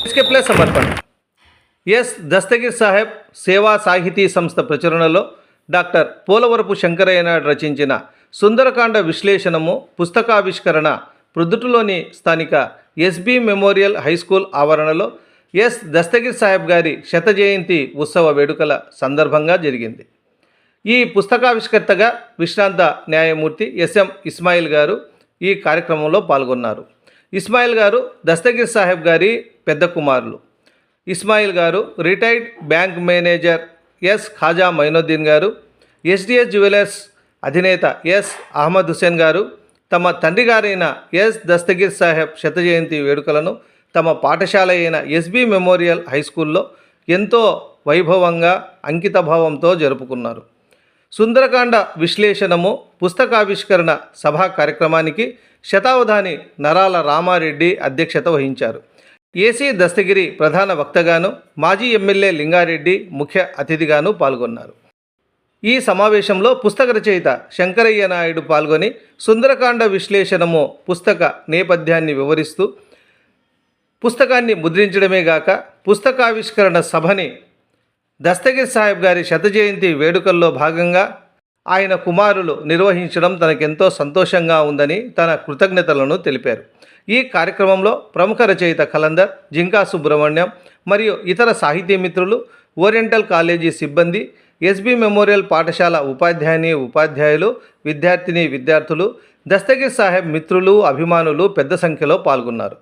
इसके प्ले समर्पण ఎస్ దస్తగిర్ సాహెబ్ సేవా సాహితీ సంస్థ ప్రచురణలో డాక్టర్ పోలవరపు శంకరయ్య నాయుడు రచించిన సుందరకాండ విశ్లేషణము పుస్తకావిష్కరణ ప్రొద్దుటూరులోని స్థానిక ఎస్బి మెమోరియల్ హైస్కూల్ ఆవరణలో ఎస్ దస్తగిర్ సాహెబ్ గారి శత జయంతి ఉత్సవ వేడుకల సందర్భంగా జరిగింది. ఈ పుస్తకావిష్కర్తగా విశ్రాంత న్యాయమూర్తి ఎస్ఎం ఇస్మాయిల్ గారు ఈ కార్యక్రమంలో పాల్గొన్నారు. ఇస్మాయిల్ గారు దస్తగిర్ సాహెబ్ గారి పెద్ద కుమారులు. ఇస్మాయిల్ గారు retired bank manager S Khaja Mainuddin గారు, ఎస్డిఎస్ జ్యువెలర్స్ అధినేత ఎస్ అహ్మద్ హుసేన్ గారు తమ తండ్రి గారైన ఎస్ దస్తగిర్ సాహెబ్ శత జయంతి వేడుకలను తమ పాఠశాల అయిన ఎస్బి మెమోరియల్ హైస్కూల్లో ఎంతో వైభవంగా అంకితభావంతో జరుపుకున్నారు. సుందరకాండ విశ్లేషణము పుస్తకావిష్కరణ సభా కార్యక్రమానికి శతావధాని నరాల రామారెడ్డి అధ్యక్షత వహించారు. ఏసీ దస్తగిరి ప్రధాన వక్తగాను, మాజీ ఎమ్మెల్యే లింగారెడ్డి ముఖ్య అతిథిగాను పాల్గొన్నారు. ఈ సమావేశంలో పుస్తక రచయిత శంకరయ్య నాయుడు పాల్గొని సుందరకాండ విశ్లేషణము పుస్తక నేపథ్యాన్ని వివరిస్తూ పుస్తకాన్ని ముద్రించడమే గాక పుస్తకావిష్కరణ సభని దస్తగిర్ సాహెబ్ గారి శత జయంతి వేడుకల్లో భాగంగా ఆయన కుమారులు నిర్వహించడం తనకెంతో సంతోషంగా ఉందని తన కృతజ్ఞతలను తెలిపారు. ఈ కార్యక్రమంలో ప్రముఖ రచయిత కలందర్, జింకా సుబ్రహ్మణ్యం మరియు ఇతర సాహితీ మిత్రులు, ఓరియంటల్ కాలేజీ సిబ్బంది, ఎస్బి మెమోరియల్ పాఠశాల ఉపాధ్యాయులు, విద్యార్థులు, దస్తగిర్ సాహెబ్ మిత్రులు, అభిమానులు పెద్ద సంఖ్యలో పాల్గొన్నారు.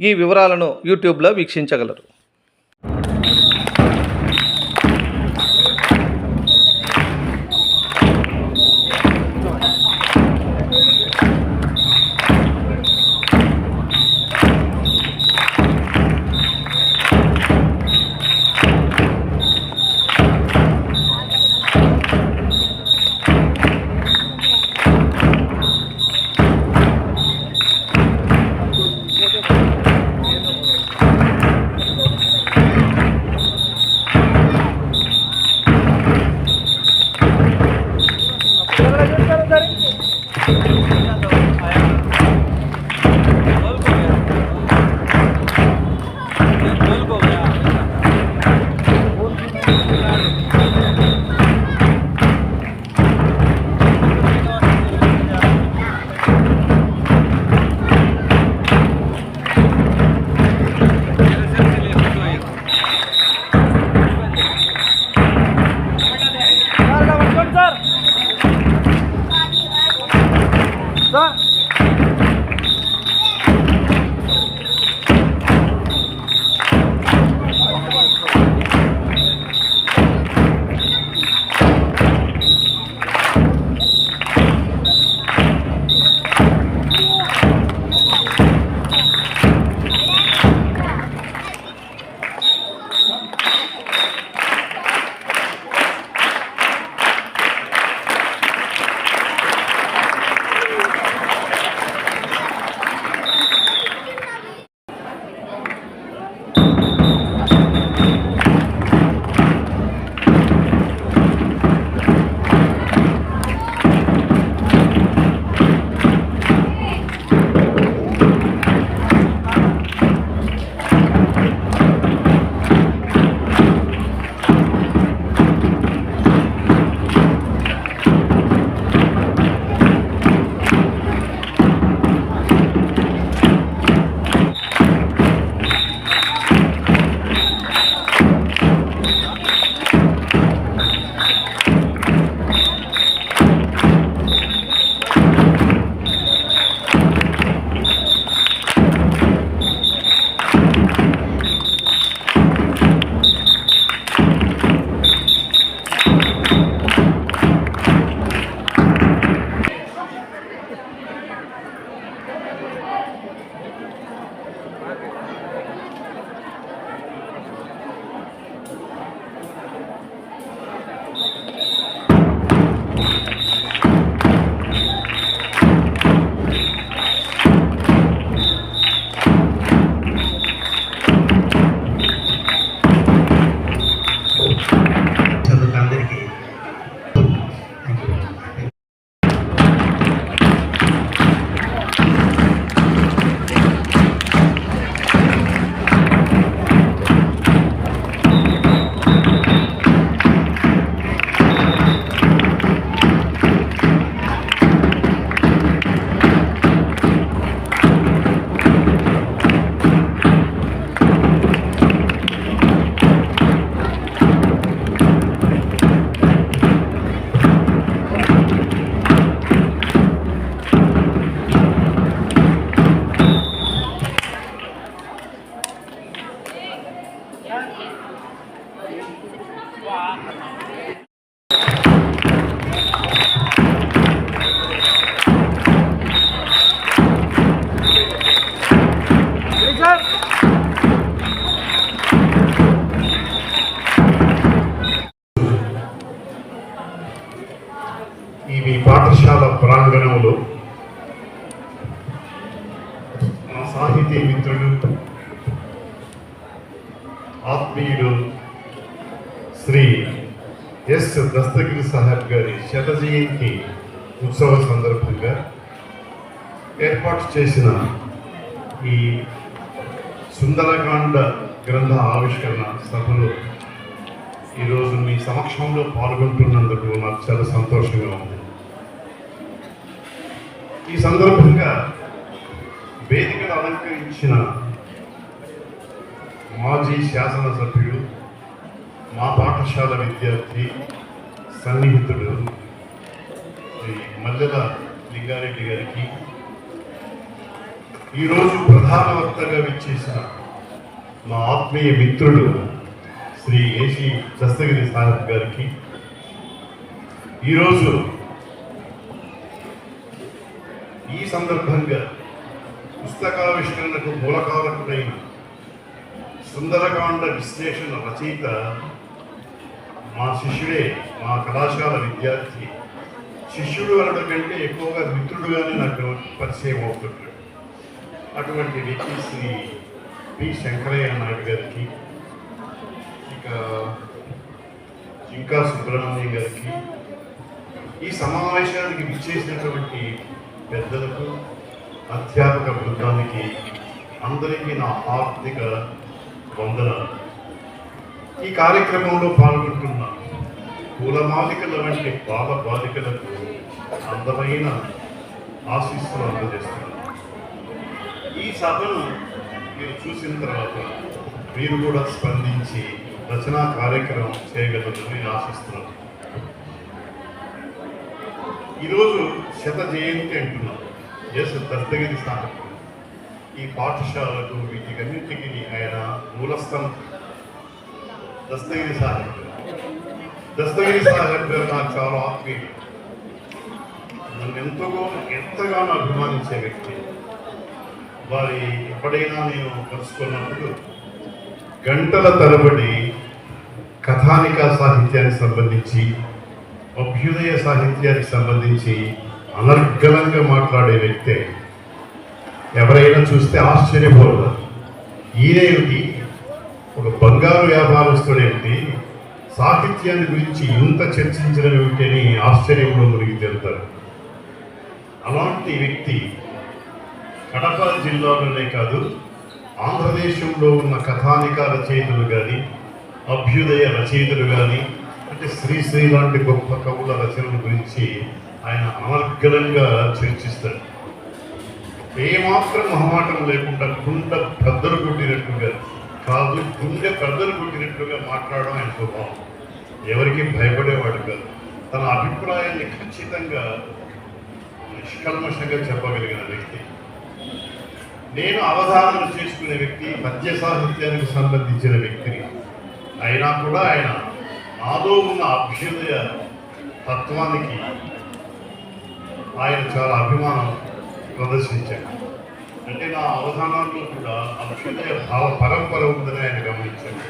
ఈ వివరాలను యూట్యూబ్లో వీక్షించగలరు. ఈ పాఠశాల ప్రాంగణంలో మా సాహితీ మిత్రుడు ఆత్మీయుడు శ్రీ ఎస్ దస్తగిరి సాహెబ్ గారి శత జయంతి ఉత్సవ సందర్భంగా ఏర్పాటు చేసిన ఈ సుందరకాండ గ్రంథ ఆవిష్కరణ సభలో ఈరోజు మీ సమక్షంలో పాల్గొంటున్నందుకు నాకు చాలా సంతోషంగా ఉంది. ఈ సందర్భంగా వేదికను అలంకరించిన మాజీ శాసనసభ్యుడు, మా పాఠశాల విద్యార్థి, సన్నిహితుడు శ్రీ మల్లెల లింగారెడ్డి గారికి, ఈరోజు ప్రధాన వక్తగా విచ్చేసిన మా ఆత్మీయ మిత్రుడు శ్రీ ఏసీ దస్తగిరి సాహెబ్ గారికి, ఈరోజు ఈ సందర్భంగా పుస్తకావిష్కరణకు మూలకారకుడైన సుందరకాండ విశ్లేషణ రచయిత మా శిష్యుడే, మా కళాశాల విద్యార్థి, శిష్యుడు అనడం కంటే ఎక్కువగా మిత్రుడుగానే నాకు పరిచయం అవుతుంటాడు. అటువంటి వ్యక్తి శ్రీ పి శంకరయ్య నాయుడు గారికి, ఇంకా సుబ్రహ్మణ్యం గారికి, ఈ సమావేశానికి విచ్చేసినటువంటి పెద్దలకు, అధ్యాపక బృందానికి అందరికీ నా హార్దిక వందనాలు. ఈ కార్యక్రమంలో పాల్గొంటున్న పూలమాలికల వంటి బాల బాలికలకు అందమైన ఆశీస్సులు అందజేస్తున్నాను. ఈ సభను మీరు చూసిన తర్వాత మీరు కూడా స్పందించి రచనా కార్యక్రమం చేయగలరని ఆశిస్తున్నాను. ఈరోజు శత జయంతి అంటున్నాం. ఎస్ దస్తగిరి సాహెబ్ ఈ పాఠశాలకు వీటికన్నింటికి ఆయన మూలస్థానం. దస్తగిరి సాహెబ్ గారు నాకు చాలా ఆత్మీయుడు. నన్ను ఎంతగానో అభిమానించే వ్యక్తి. వారి ఎప్పుడైనా నేను కలుసుకున్నప్పుడు గంటల తరబడి కథానిక సాహిత్యానికి సంబంధించి, అభ్యుదయ సాహిత్యానికి సంబంధించి అనర్గళంగా మాట్లాడే వ్యక్తే. ఎవరైనా చూస్తే ఆశ్చర్యపోరు. ఈయనేమిటి, ఒక బంగారు వ్యాపారస్తుడేమిటి, సాహిత్యాన్ని గురించి ఇంత చర్చించడం ఏమిటి అని ఆశ్చర్యంలో మునిగి తేలుతారు. అలాంటి వ్యక్తి కడప జిల్లాలోనే కాదు, ఆంధ్రదేశంలో ఉన్న కథానిక రచయితలు కానీ, అభ్యుదయ రచయితలు కానీ, అంటే శ్రీశ్రీ లాంటి గొప్ప కవుల రచనల గురించి ఆయన అనర్గళంగా చర్చిస్తాడు. ఏమాత్రం మొహమాటం లేకుండా గుండె బద్దలు కొట్టినట్టుగా కాదు, గుండె బద్దలు కొట్టినట్టుగా మాట్లాడడం ఆయన స్వభావం. ఎవరికి భయపడేవాడు కాదు. తన అభిప్రాయాన్ని ఖచ్చితంగా నిష్కల్మషంగా చెప్పగలిగిన వ్యక్తి. నేను అవధారణ చేసుకునే వ్యక్తి, పద్య సాహిత్యానికి సంబంధించిన వ్యక్తిని అయినా కూడా ఆయన నాలో ఉన్న అభ్యుదయ తత్వానికి ఆయన చాలా అభిమానం ప్రదర్శించాడు. అంటే నా అవధానాల్లో కూడా అభ్యుదయ భావ పరంపర ఉందని ఆయన గమనించాడు.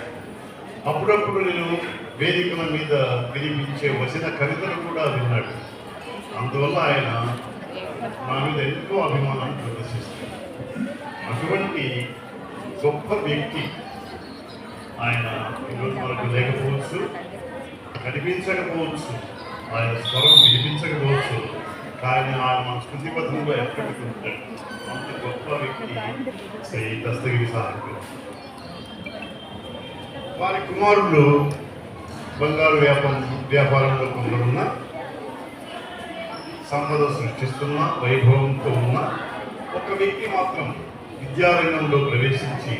అప్పుడప్పుడు నేను వేదికల మీద వినిపించే వచన కవితలు కూడా విన్నాడు. అందువల్ల ఆయన నా మీద ఎంతో అభిమానాన్ని ప్రదర్శిస్తాడు. అటువంటి గొప్ప వ్యక్తి ఆయన ఈరోజు మనకు లేకపోవచ్చు, కనిపించకపోవచ్చు, ఆయన స్వరం వినిపించకపోవచ్చు, కానీ ఆయన మన స్మృతిపథంలో ఎప్పటికీ ఉంటాడు. అంత గొప్ప వ్యక్తి శ్రీ దస్తగిరి సాహెబ్. వారి కుమారులు బంగారు వ్యాపారంలో కొందరున్న, సంపద సృష్టిస్తున్న, వైభవంతో ఉన్న ఒక వ్యక్తి మాత్రం విద్యారంగంలో ప్రవేశించి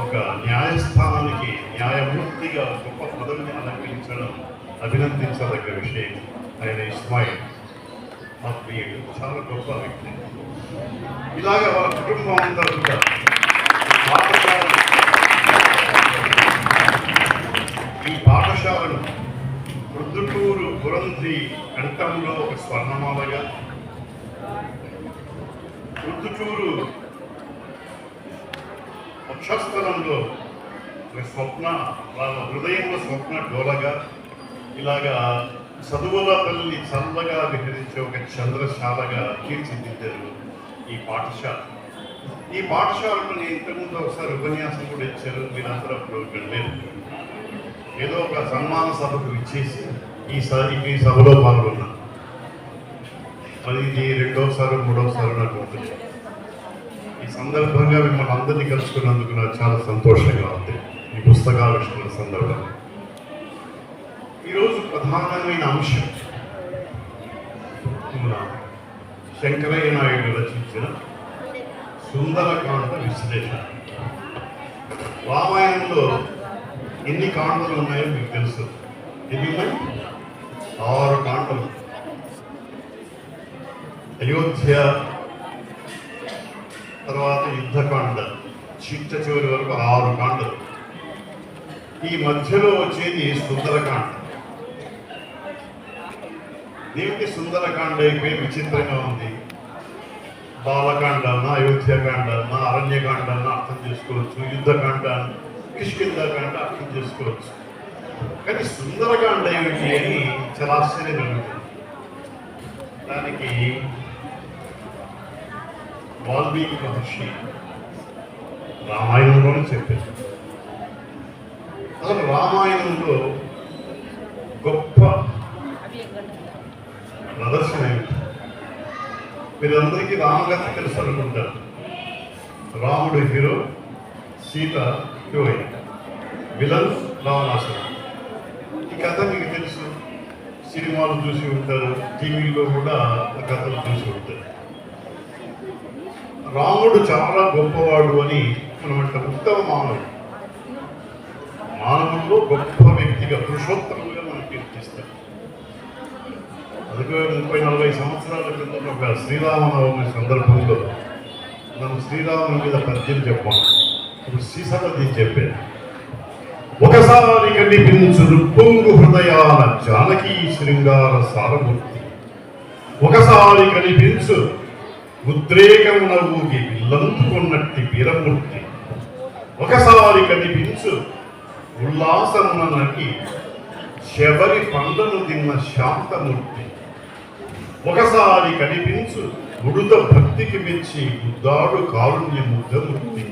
ఒక న్యాయస్థానానికి న్యాయమూర్తిగా గొప్ప పదవిని అలంకరించడం అభినందించదగ్గ విషయం. ఆయన ఇస్మాయిల్ ఆత్మీయుడు, చాలా గొప్ప వ్యక్తి. ఇలాగే వాళ్ళ కుటుంబం అంతా కూడా ఈ పాఠశాలను ప్రొద్దుటూరు పురంధి కంఠంలో ఒక స్వర్ణమాలగా, ప్రొద్దుటూరు వక్షస్థలంలో ఒక స్వప్న, వాళ్ళ హృదయంలో స్వప్న డోలగా, ఇలాగా చదువుల తల్లి చల్లగా విహరించే ఒక చంద్రశాలగా తీర్చిదిద్దారు ఈ పాఠశాల. ఈ పాఠశాలకు నేను ఇంతకుముందు ఒకసారి ఉపన్యాసం కూడా ఇచ్చారు, మీరందరూ అప్పుడు ఇక్కడ లేదు. ఏదో ఒక సన్మాన సభకు ఇచ్చేసి ఈ సభలో పాల్గొన్నా. అది ఇది రెండోసారి మూడోసారి నాకు ఉంటుంది. ఈ సందర్భంగా మిమ్మల్ని అందరినీ కలుసుకున్నందుకు నాకు చాలా సంతోషంగా ఉంది. ఈ పుస్తకావిష్కరణ సందర్భంగా ఈరోజు ప్రధానమైన అంశం మన శంకరయ్య నాయుడు రచించిన సుందరకాండ విశ్లేషణ. రామాయణంలో ఎన్ని కాండలు ఉన్నాయో మీకు తెలుసు. ఎన్ని ఉన్నాయి? 6 కాండలు. అయోధ్య తర్వాత యుద్ధకాండ, చిట్ట చివరి వరకు 6 కాండలు. ఈ మధ్యలో వచ్చేది సుందరకాండ. దీనికి సుందరకాండ పేరు విచిత్రంగా ఉంది. బాలకాండ అన్న, అయోధ్యకాండ అన్న, అరణ్యకాండ అన్న అర్థం చేసుకోవచ్చు, యుద్ధకాండ, కిష్కింధకాండ అర్థం చేసుకోవచ్చు. కానీ సుందరకాండ ఏమిటి అని చాలా ఆశ్చర్యం కలుగుతుంది. దానికి వాల్మీకి మహర్షి రామాయణంలోనే చెప్పారు. అసలు రామాయణంలో గొప్ప ప్రదర్శన ఏమిటి? మీరందరికీ రామకథ తెలుసు అనుకుంటారు. రాముడు హీరో, సీత హీరోయిన్, విలన్ రావణాసురుడు. ఈ కథ మీకు తెలుసు, సినిమాలు చూసి ఉంటారు, టీవీలో కూడా కథలు చూసి ఉంటారు. రాముడు చాలా గొప్పవాడు అని మనం అంటాం. ఉత్తమ మానవుడు, మానవుల్లో గొప్ప వ్యక్తిగా, పురుషోత్తములుగా మనం కీర్తిస్తాం. అందుకే 30-40 సంవత్సరాల క్రితం ఒక శ్రీరామనవమి సందర్భంలో మనం శ్రీరాముని మీద పద్యం చెప్పాం. ఇప్పుడు సీసపద్యం చెప్పాను. ఒకసారి కనిపించు రుప్పొంగు హృదయాల జానకీ శృంగార సారమూర్తి, ఒకసారి కనిపించు ఉద్రేకమున ఊగి విల్లందుకున్నట్టి వీరమూర్తి, ఒకసారి కనిపించు ఉల్లాసమున నటి శబరి పండ్లను తిన్న శాంతమూర్తి, ఒకసారి కనిపించు ఉడుత భక్తికి మెచ్చి ముద్దాడు కారుణ్య ముద్దమూర్తి.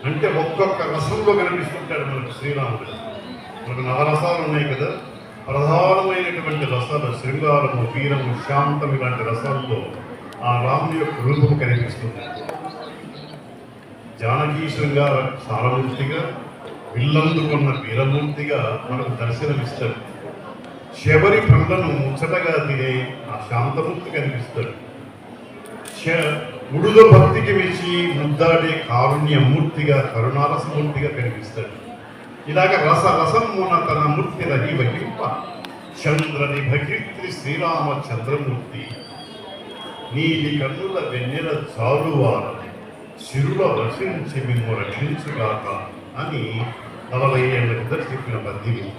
అంటే ఒక్కొక్క రసంలో కనిపిస్తుంటాడు మనకు శ్రీరాముడు. మనకు నవరసాలు ఉన్నాయి కదా, ప్రధానమైనటువంటి రసాలు శృంగారము, వీరము, శాంతం ఇలాంటి రసాలతో ఆ రాముని యొక్క రూపం కనిపిస్తుంది. జానకీ శృంగార సారమూర్తిగా, విల్లందుకున్న వీరమూర్తిగా మనకు దర్శనమిస్తాడు. శబరి పండ్లను ముచ్చటగా తినే ఆ శాంతమూర్తి కనిపిస్తాడు. ఉడుద భక్తికి మెచ్చి ముద్దాడే కారుణ్యమూర్తిగా, కరుణారసమూర్తిగా కనిపిస్తాడు. ఇలాగ రసమున తన మూర్తి రహి వహింప చంద్రని భకీర్తి శ్రీరామచంద్రమూర్తి, నీలి కన్నుల వెన్నెల చాలువార సిరుల రచించి మిమ్ము రక్షించుగాక అని 40 ఏళ్ల కింద చెప్పిన పద్యం.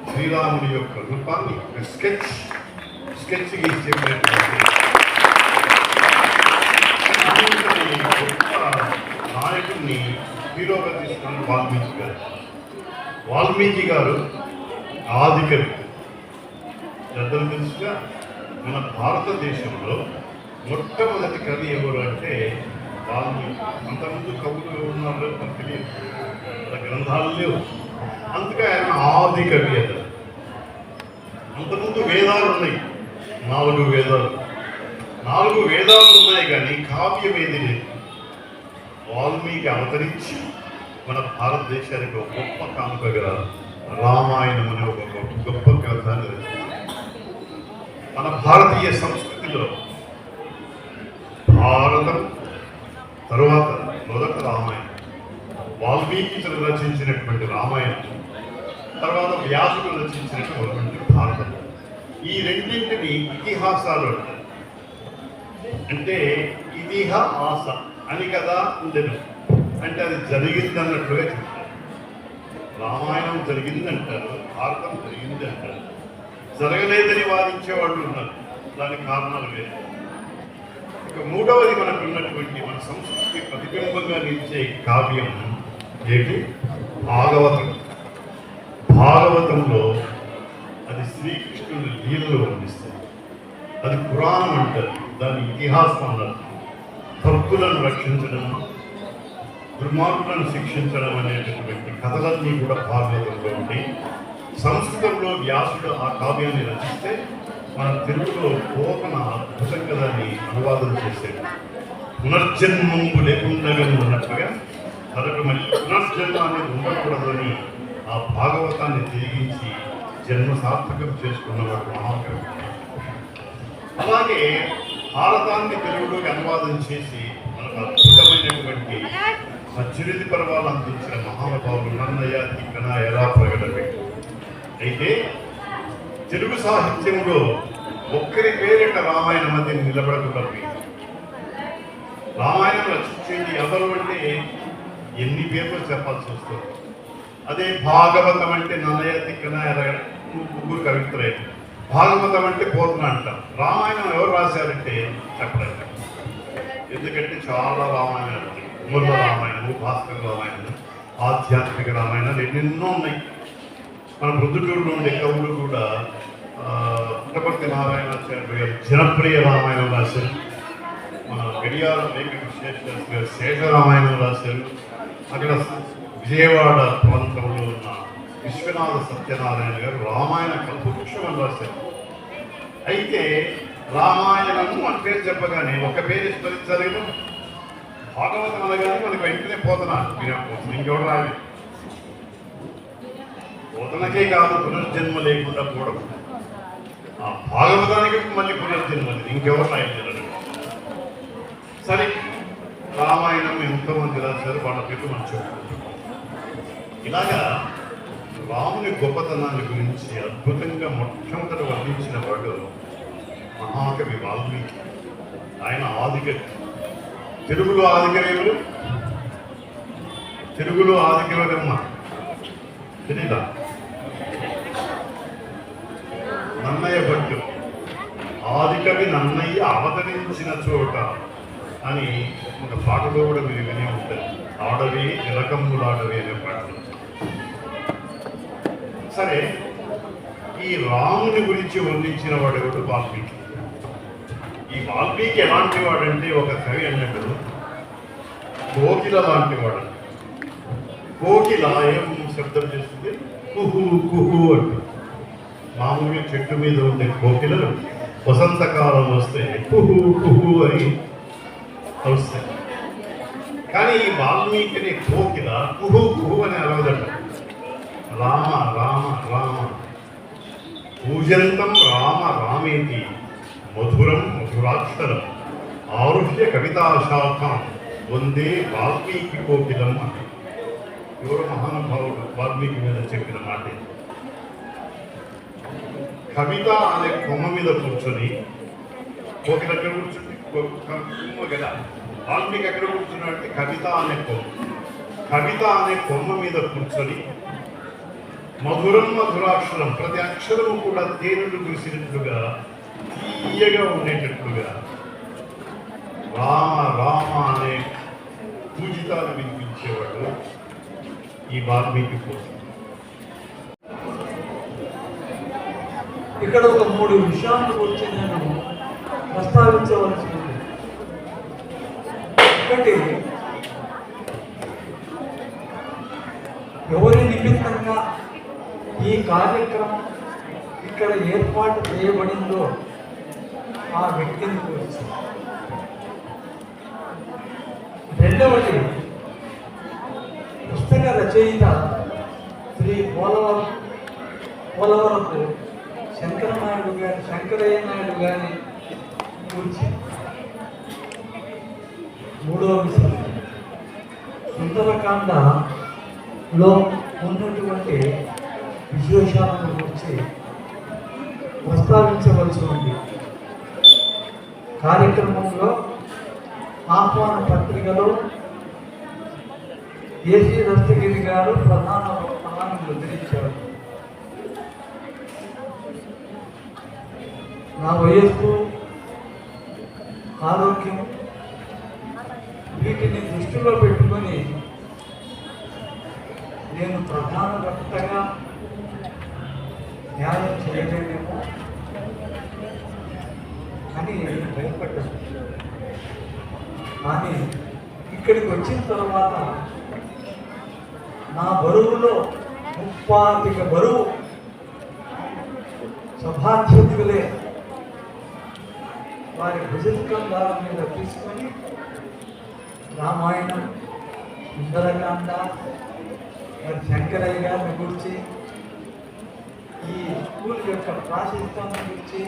శ్రీరాముడి యొక్క రూపాన్ని స్కెచ్ గీసి చెప్పినటువంటి నాయకుడిని హీరోగా తీసుకున్న వాల్మీకి గారు. వాల్మీకి గారు ఆదికవి. పెద్దలు తెలుసుగా, మన భారతదేశంలో మొట్టమొదటి కవి ఎవరు అంటే వాల్మీకి. అంతకుముందు కవులు ఉన్నారు మనకు తెలియదు, గ్రంథాలు లేవు. అందుకే ఆయన ఆది కవి అతను. అంతకుముందు వేదాలు ఉన్నాయి, 4 వేదాలు. 4 వేదాలు ఉన్నాయి కానీ కావ్యం ఏది లేదు. వాల్మీకి అవతరించి మన భారతదేశానికి ఒక గొప్ప కానుకగా రామాయణం అనే ఒక గొప్ప గ్రంథాన్ని రచించారు. మన భారతీయ సంస్కృతిలో భారతం తరువాత మొదట రామాయణం, వాల్మీకి రచించినటువంటి రామాయణం, తర్వాత వ్యాసుడు రచించినటువంటి భారతం. ఈ రెండింటిని ఇతిహాసాలు అంటారు. అంటే ఇతిహాస అని కదా ఉండదు, అంటే అది జరిగిందన్నట్లుగా చెప్తారు. రామాయణం జరిగిందంటారు, భారతం జరిగింది అంటారు. జరగలేదని వాదించే వాళ్ళు ఉన్నారు. దానికి కారణాలు వేరు. ఇక మూడవది మనకున్నటువంటి మన సంస్కృతి ప్రతిబింబంగా నిలిచే కావ్యం ఏంటి? భాగవతం. భాగవతంలో అది శ్రీకృష్ణుని లీలలు వర్ణిస్తుంది. అది పురాణం అంటారు, దాని ఇతిహాసం అన్నారు. భక్తులను రక్షించడం, దుర్మార్గులను శిక్షించడం అనేటటువంటి కథలన్నీ కూడా భాగవతంలో ఉండి, సంస్కృతంలో వ్యాసుడు ఆ కావ్యాన్ని రచిస్తే మన తెలుగులో పోకన అద్భుతంగా దాన్ని అనువాదం చేసేది. పునర్జన్మంపు లేకుండా ఉన్నట్టుగా తనకు మళ్ళీ పునర్జన్మ అనేది ఉండకూడదని ఆ భాగవతాన్ని తిరిగించి జన్మ సార్థకం చేసుకున్నవాడు మహాకవి. అలాగే భారతాన్ని తెలుగులోకి అనువాదం చేసి మనకు అద్భుతమైనటువంటి చిరుతి పర్వాలు అందించిన మహానుభావులు నన్నయ్య, తిక్కన ఎలా ప్రకటపెట్టు. అయితే తెలుగు సాహిత్యంలో ఒక్కరి పేరిట రామాయణం అది నిలబడకుండా రామాయణం రచించేది ఎవరు అంటే ఎన్ని పేర్లు చెప్పాల్సి వస్తుంది. అదే భాగవతం అంటే నన్నయ్య, తిక్కన ముగ్గురు కవిత్రే. భాగవతం అంటే పోతన అంటాం. రామాయణం ఎవరు రాశారంటే చెప్పలేదు. ఎందుకంటే చాలా రామాయణాలు, మూల రామాయణము, భాస్కర రామాయణము, ఆధ్యాత్మిక రామాయణాలు ఎన్నెన్నో ఉన్నాయి. మన ప్రొద్దుటూరులో ఉండే కవులు కూడా పుట్టపర్తి నారాయణాచార్య గారు జనప్రియ రామాయణం రాశారు. మన గడియార వెంకట శేషాస్త్రి గారు శేష రామాయణం రాశారు. అక్కడ విజయవాడ ప్రాంతంలో ఉన్న విశ్వనాథ సత్యనారాయణ గారు రామాయణ కల్పవృక్షం అని రాశారు. అయితే రామాయణము అని పేరు చెప్పగానే ఒక పేరు స్మరించాలి కదా. భాగవతం అనగానే మనకి వెంటనే పోతనా ఇంకెవరు రాలి. పోతనకే కాదు పునర్జన్మ లేకుండా పోవడం, ఆ భాగవతానికి మళ్ళీ పునర్జన్మ లేదు, ఇంకెవరు రాయలేదు. సరే, రామాయణం ఎంతోమంది రాశారు, వాళ్ళ పేరు మనం చెప్పుకుంటాం. ఇలాగా రాముని గొప్పతనాన్ని గురించి అద్భుతంగా మొట్టమొదట వర్ణించిన వాడు మహాకవి వాల్మీకి. ఆయన ఆదికవి. తెలుగులో ఆదికవి ఎవరు? తెలుగులో ఆదికవి ఎవరమ్మా తెలీదా? నన్నయ్య భట్టు. ఆదికవి నన్నయ్య అవతరించిన చోట అని ఒక పాటలో కూడా మీరు వినే ఉంటుంది. ఆడవి తిలకమ్ములాడవి అనే పాటలు. సరే, ఈ రాముని గురించి వర్ణించిన వాడు ఎవడు? వాల్మీకి. ఈ వాల్మీకి ఎలాంటి వాడంటే ఒక కవి అన్నట్టు కోకిల లాంటి వాడు. కోకిల ఏం శబ్దం చేస్తుంది? కుహు కుహు అంటూ. మామూలుగా చెట్టు మీద ఉండే కోకిలలు వసంతకాలం వస్తే కుహు కుహు అని వస్తాయి. కానీ ఈ వాల్మీకిని కోకిల కుహు కుహు అని అలవదట. రామ రామ రామ పూజంతం రామ రామేతి మధురం మధురాక్షరం ఆరుహ్య కవితాశాఖం వందే వాల్మీకి కోకిలం అని ఎవరు మహానుభావుడు వాల్మీకి మీద చెప్పిన మాట. కవిత అనే కొమ్మ మీద కూర్చొని, కోకిల ఎక్కడ కూర్చుంది? కొమ్మ కదా. వాల్మీకి ఎక్కడ కూర్చున్నాడంటే కవిత అనే కొమ్మ. కవిత అనే కొమ్మ మీద కూర్చొని మధురం మధురాక్షరం, ప్రతి అక్షరము కూడా తేనెలు కురిసినట్లుగా తీయగా ఉండేటట్లుగా రామ రామ అనే పూజితాలు వినిపించేవాడు ఈ వాల్మీకి కోసం. ఇక్కడ ఒక 3 విషయాల గురించి నేను ప్రస్తావించవలసి ఉంది. ఒకటి, ఎవరి నిమిత్తంగా ఈ కార్యక్రమం ఇక్కడ ఏర్పాటు చేయబడిందో ఆ వ్యక్తిని గురించి. రెండవది, పుస్తక రచయిత శ్రీ పోలవరపు శంకరయ్య నాయుడు గారి గురించి. మూడవ విషయం, సుందరకాండలో ఉన్నటువంటి విశేషాలను గురించి ప్రస్తావించవలసి ఉంది. కార్యక్రమంలో ఆహ్వాన పత్రికలో ఏసీ దస్తగిరి గారు ప్రధాన నన్ను ముద్రించాడు. నా వయస్సు, ఆరోగ్యం వీటిని దృష్టిలో పెట్టుకొని నేను ప్రధాన వక్తగా న్యాయం చేయలేనేమో అని నేను భయపడ్డాను. కానీ ఇక్కడికి వచ్చిన తర్వాత నా బరువులో 30 బరువు సభాధ్యక్షులే వారి భుజస్కంధాల మీద తీసుకొని రామాయణం, సుందరకాండ, మరి శంకరయ్య గారిని గురించి, ఈ స్కూల్ యొక్క ప్రాశస్త్యాన్ని గురించి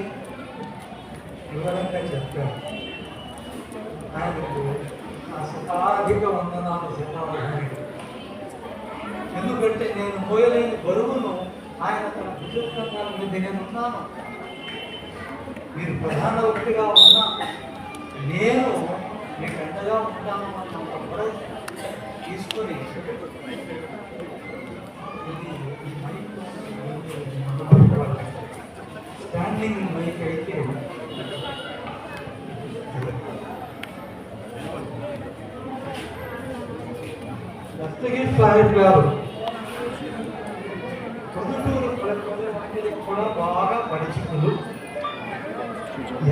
వివరంగా చెప్పారు. ఆయనకు ఆ శతాధిక వందనాలు చెప్పాలి. ఎందుకంటే నేను మోయలేని బరువును ఆయన తన భుజస్కంధాల మీద నేను ఉన్నాను. మీరు ప్రధాన వ్యక్తిగా ఉన్నా నేను మీకు అండగా ఉంటాను అన్న భరోసా తీసుకొని స్టాండింగ్ మైక్ అయితే దస్తగిరి సాహెబ్ గారు పొద్దుటూరు ప్రజలకి కూడా బాగా పరిచితులు.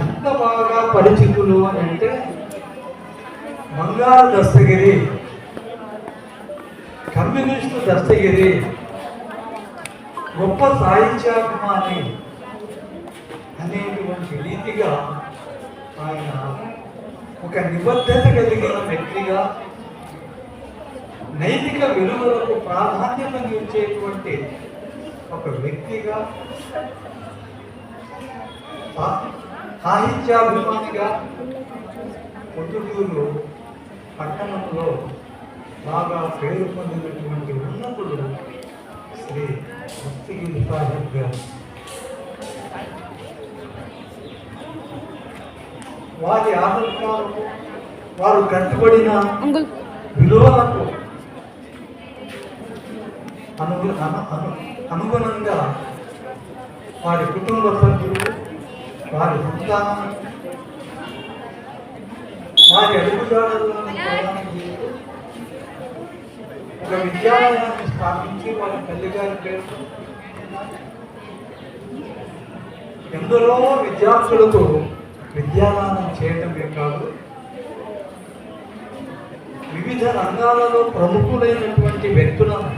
ఎంత బాగా పరిచితులు అని అంటే బంగారు దస్తగిరి, కమ్యూనిస్టు దస్తగిరి, గొప్ప సాహిత్యాభిమాని అనేటువంటి రీతిగా ఆయన ఒక నిబద్ధత కలిగిన వ్యక్తిగా, నైతిక విలువలకు ప్రాధాన్యతనిచ్చేటువంటి ఒక వ్యక్తిగా, సాహిత్యాభిమానిగా పొద్దుటూరు పట్టణంలో బాగా పేరు పొందినటువంటి ఉన్నతుడు శ్రీ దస్తగిరి సాహెబ్ గారు. వారి ఆదర్శాలకు, వారు కట్టుబడిన విలువలకు అనుగుణంగా వారి కుటుంబ సభ్యులు, వారి సంతానం, వారి అడుగుజాడలను ప్రయాణం చేస్తూ ఒక విద్యాలయాన్ని స్థాపించి వారి తల్లిగారి పేరు ఎందరో విద్యార్థులకు విద్యాదానం చేయటమే కాదు, వివిధ రంగాలలో ప్రముఖులైనటువంటి వ్యక్తులను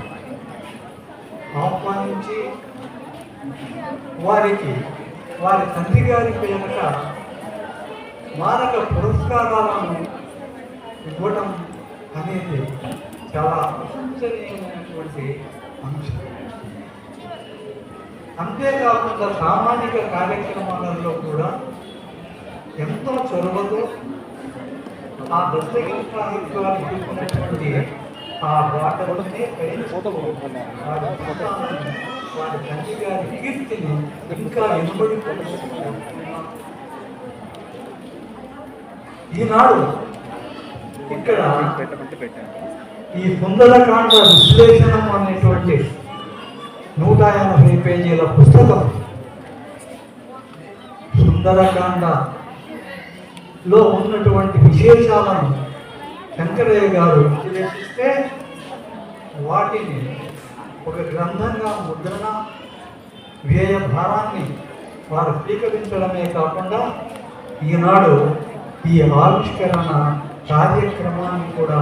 ఆహ్వానించి వారికి వారి తండ్రి గారి పేరిట మారక పురస్కారాలను ఇవ్వడం అనేది చాలా ప్రశంసనీయమైనటువంటి అంశం. అంతేకాకుండా సామాజిక కార్యక్రమాలలో కూడా ఎంతో చొరవతో ఆ దస్తగిరి సాహిబ్ గారు చూసినటువంటి ఆ బాటలోనే వారి తండ్రి గారి కీర్తిని ఇంకా వెనుబడిపోతున్నారు. ఈనాడు ఇక్కడ ఈ సుందరకాండ విశ్లేషణం అనేటువంటి 180 పేజీల పుస్తకం సుందరకాండలో ఉన్నటువంటి విశేషాలను శంకరయ్య గారు విశ్లేషిస్తే వాటిని ఒక గ్రంథంగా ముద్రణ వ్యయ భారాన్ని వారు స్వీకరించడమే కాకుండా ఈనాడు ఈ ఆవిష్కరణ కార్యక్రమాన్ని కూడా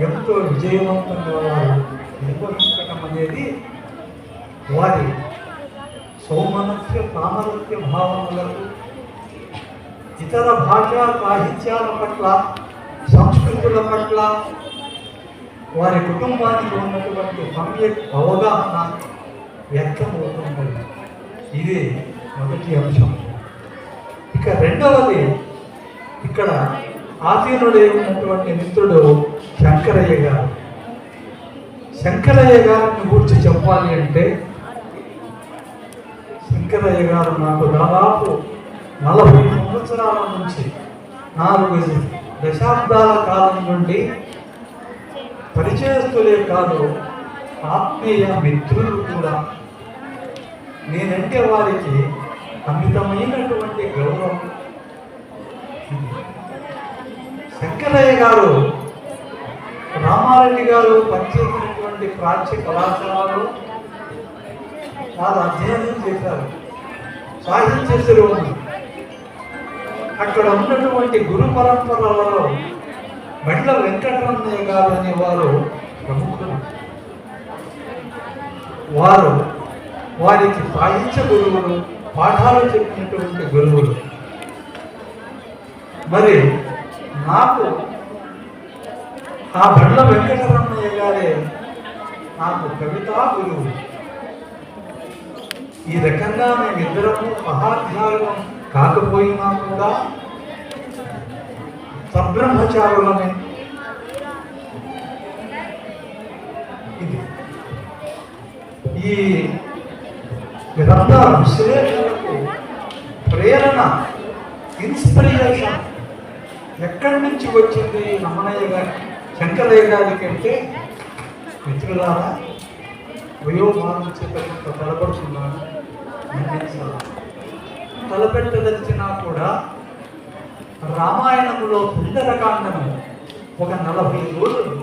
ఎంతో విజయవంతంగా వారు నిర్వహించడం అనేది వారి సౌమనస్య సామరస్య భావనలకు, ఇతర భాషా సాహిత్యాల పట్ల, సంస్కృతుల పట్ల వారి కుటుంబానికి ఉన్నటువంటి సమ్యక్ అవగాహన వ్యక్తమవుతుంది. ఇది మొదటి అంశం. ఇక రెండవది, ఇక్కడ ఆధీనుడై ఉన్నటువంటి మిత్రుడు శంకరయ్య గారు. శంకరయ్య గారిని గురించి చెప్పాలి అంటే, శంకరయ్య గారు నాకు దాదాపు 40 సంవత్సరాల నుంచి 4 దశాబ్దాల కాలం నుండి పరిచయస్తులే కాదు, ఆత్మీయ మిత్రులు కూడా. నేనంటే వారికి అమితమైనటువంటి గౌరవం. శంకరయ్య గారు, రామారెడ్డి గారు పనిచేసినటువంటి ప్రాచ్య కళాశాలలో వారు అధ్యయనం చేశారు. సాహిత్య శిరోమణి. అక్కడ ఉన్నటువంటి గురు పరంపరలలో బండ్ల వెంకటరమణయ్య గారు అనేవారు ప్రముఖులు. వారు వారికి సాహిత్య గురువులు, పాఠాలు చెప్పినటువంటి గురువులు. మరి నాకు ఆ బండ్ల వెంకటరమణయ్య గారే నాకు కవితా గురువు. ఈ రకంగా మేమిద్దరము మహాధ్యాయులం కాకపోయినా కూడా సబ్రహ్మచారులమే. ఇది ఈ గ్రంథ విశ్లేషణకు ప్రేరణ, ఇన్స్పిరేషన్ ఎక్కడి నుంచి వచ్చింది రమణయ్య గారి, శంకరయ్య గారికి అంటే, మిత్రులారా, వయోమానం చేత తలపడుతున్నాను. తలపెట్టదలిచినా కూడా రామాయణంలో సుందరకాండము ఒక 40 రోజులు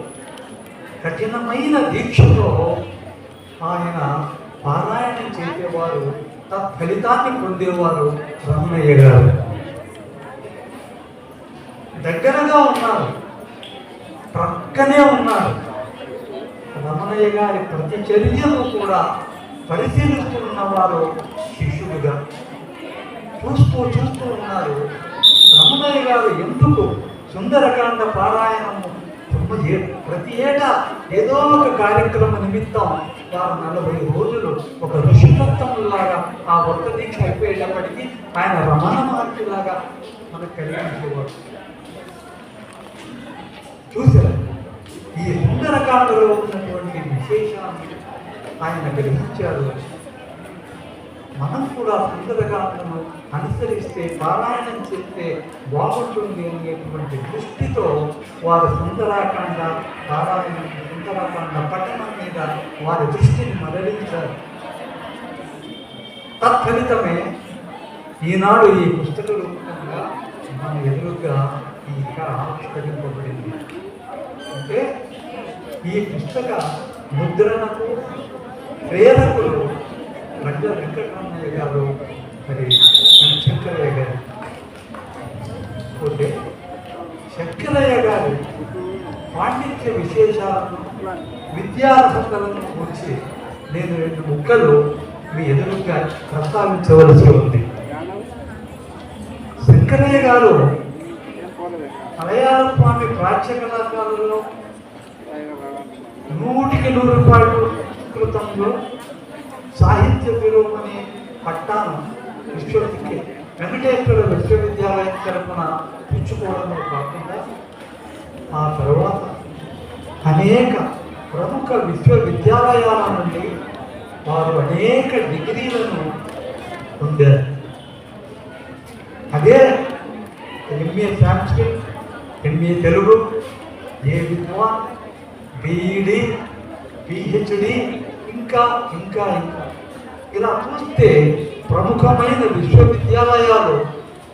కఠినమైన దీక్షతో ఆయన పారాయణం చేసేవారు, తత్ఫలితాన్ని పొందేవారు రమణయ్య గారు. దగ్గరగా ఉన్నారు, ప్రక్కనే ఉన్నారు. రమణయ్య గారి ప్రతి చర్యను కూడా పరిశీలిస్తున్నవారు శిష్యులుగా చూస్తూ ఉన్నారు. రమణయ్య గారు ఎందుకు సుందరకాండ పారాయణము ప్రతి ఏటా ఏదో ఒక కార్యక్రమ నిమిత్తం వారు 40 రోజులు ఒక ఋషితత్వంలాగా ఆ వ్రత దీక్ష అయిపోయేటప్పటికీ ఆయన రమణ మహర్షిలాగా మనకు కలిగించేవారు. చూసారు ఈ సుందరకాండలో ఉన్నటువంటి విశేషాన్ని ఆయన గ్రహించారు. మనం కూడా సుందరకాండను అనుసరిస్తే, పారాయణం చేస్తే బాగుంటుంది అనేటువంటి దృష్టితో వారు సుందరకాండ పారాయణం, సుందరకాండ పఠనం మీద వారి దృష్టిని మరలించారు. తత్ఫలితమే ఈనాడు ఈ పుస్తక రూపంగా మన ఎదురుగా ఇంకా ఆవిష్కరింపబడింది. అంటే ఈ పుస్తక ముద్రణకు ప్రేరకులు బండ్ల వెంకటరమణయ్య గారు, మరి శంకరయ్య గారు. పోతే శంకరయ్య గారు పాండిత్య విశేషాలను, విద్యార్హతలను గురించి నేను 2 ముక్కలు మీ ఎదురుగా ప్రస్తావించవలసి ఉంది. శంకరయ్య గారు మలయాళ స్వామి ప్రాచ్య కళాశాలలో 100కి 100 కృతంలో సాహిత్య శిరోమణి పట్టాను వెంకటేశ్వర విశ్వవిద్యాలయం తరఫున పుచ్చుకోవడమే కాకుండా ఆ తర్వాత అనేక ప్రముఖ విశ్వవిద్యాలయాల నుండి వారు అనేక డిగ్రీలను పొందారు. అదే ఎంఏ సంస్కృత్, ఎంఏ తెలుగు, ఏ విద్వాన్, బిఈడి, పిహెచ్డి, ఇంకా ఇంకా ఇంకా ఇలా చూస్తే ప్రముఖమైన విశ్వవిద్యాలయాలు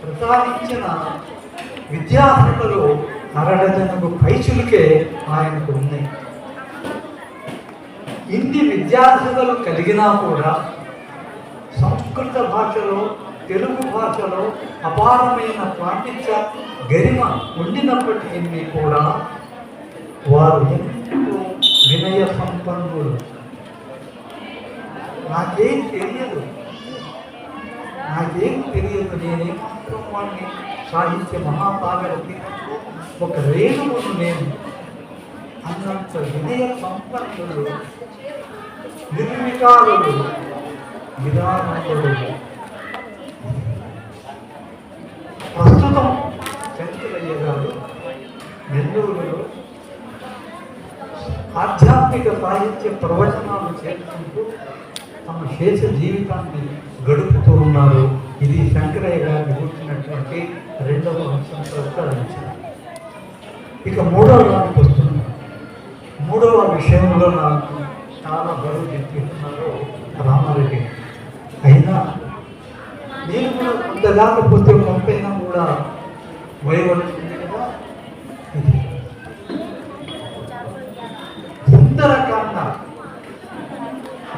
ప్రసాదించిన విద్యార్హతలు 60 పైచులకే ఆయనకు ఉన్నాయి. ఇన్ని విద్యార్హతలు కలిగినా కూడా సంస్కృత భాషలో, తెలుగు భాషలో అపారమైన పాండిత్య గరిమ ఉండినప్పటికీ కూడా వారు ఎంతో వినయ సంపన్నులు. నాకేం తెలియదు, నేనేమాత్రం వాడిని సాహిత్య మహాసాగర తీరంలో ఒక రేణువును నేను అన్నంత వినయ సంపన్నులు, నిర్వికారులు, నిరానందులు. ప్రస్తుతం శంకరయ్య గారు నెల్లూరులో ఆధ్యాత్మిక సాహిత్య ప్రవచనాలు చేసుకుంటూ తమ శేష జీవితాన్ని గడుపుతూ ఉన్నారు. ఇది శంకరయ్య గారిని కూర్చున్నటువంటి 2వ అంశం ప్రస్తావించారు. ఇక 3వ దానికి వస్తున్నాం. 3వ విషయంలో నాకు చాలా బరువు తెచ్చుకున్నారు రామారెడ్డి. అయినా నేను కూడా కొంత లేకపోతే కొంతైనా కూడా వయవలసింది కదా. ఇది సుందరకాండ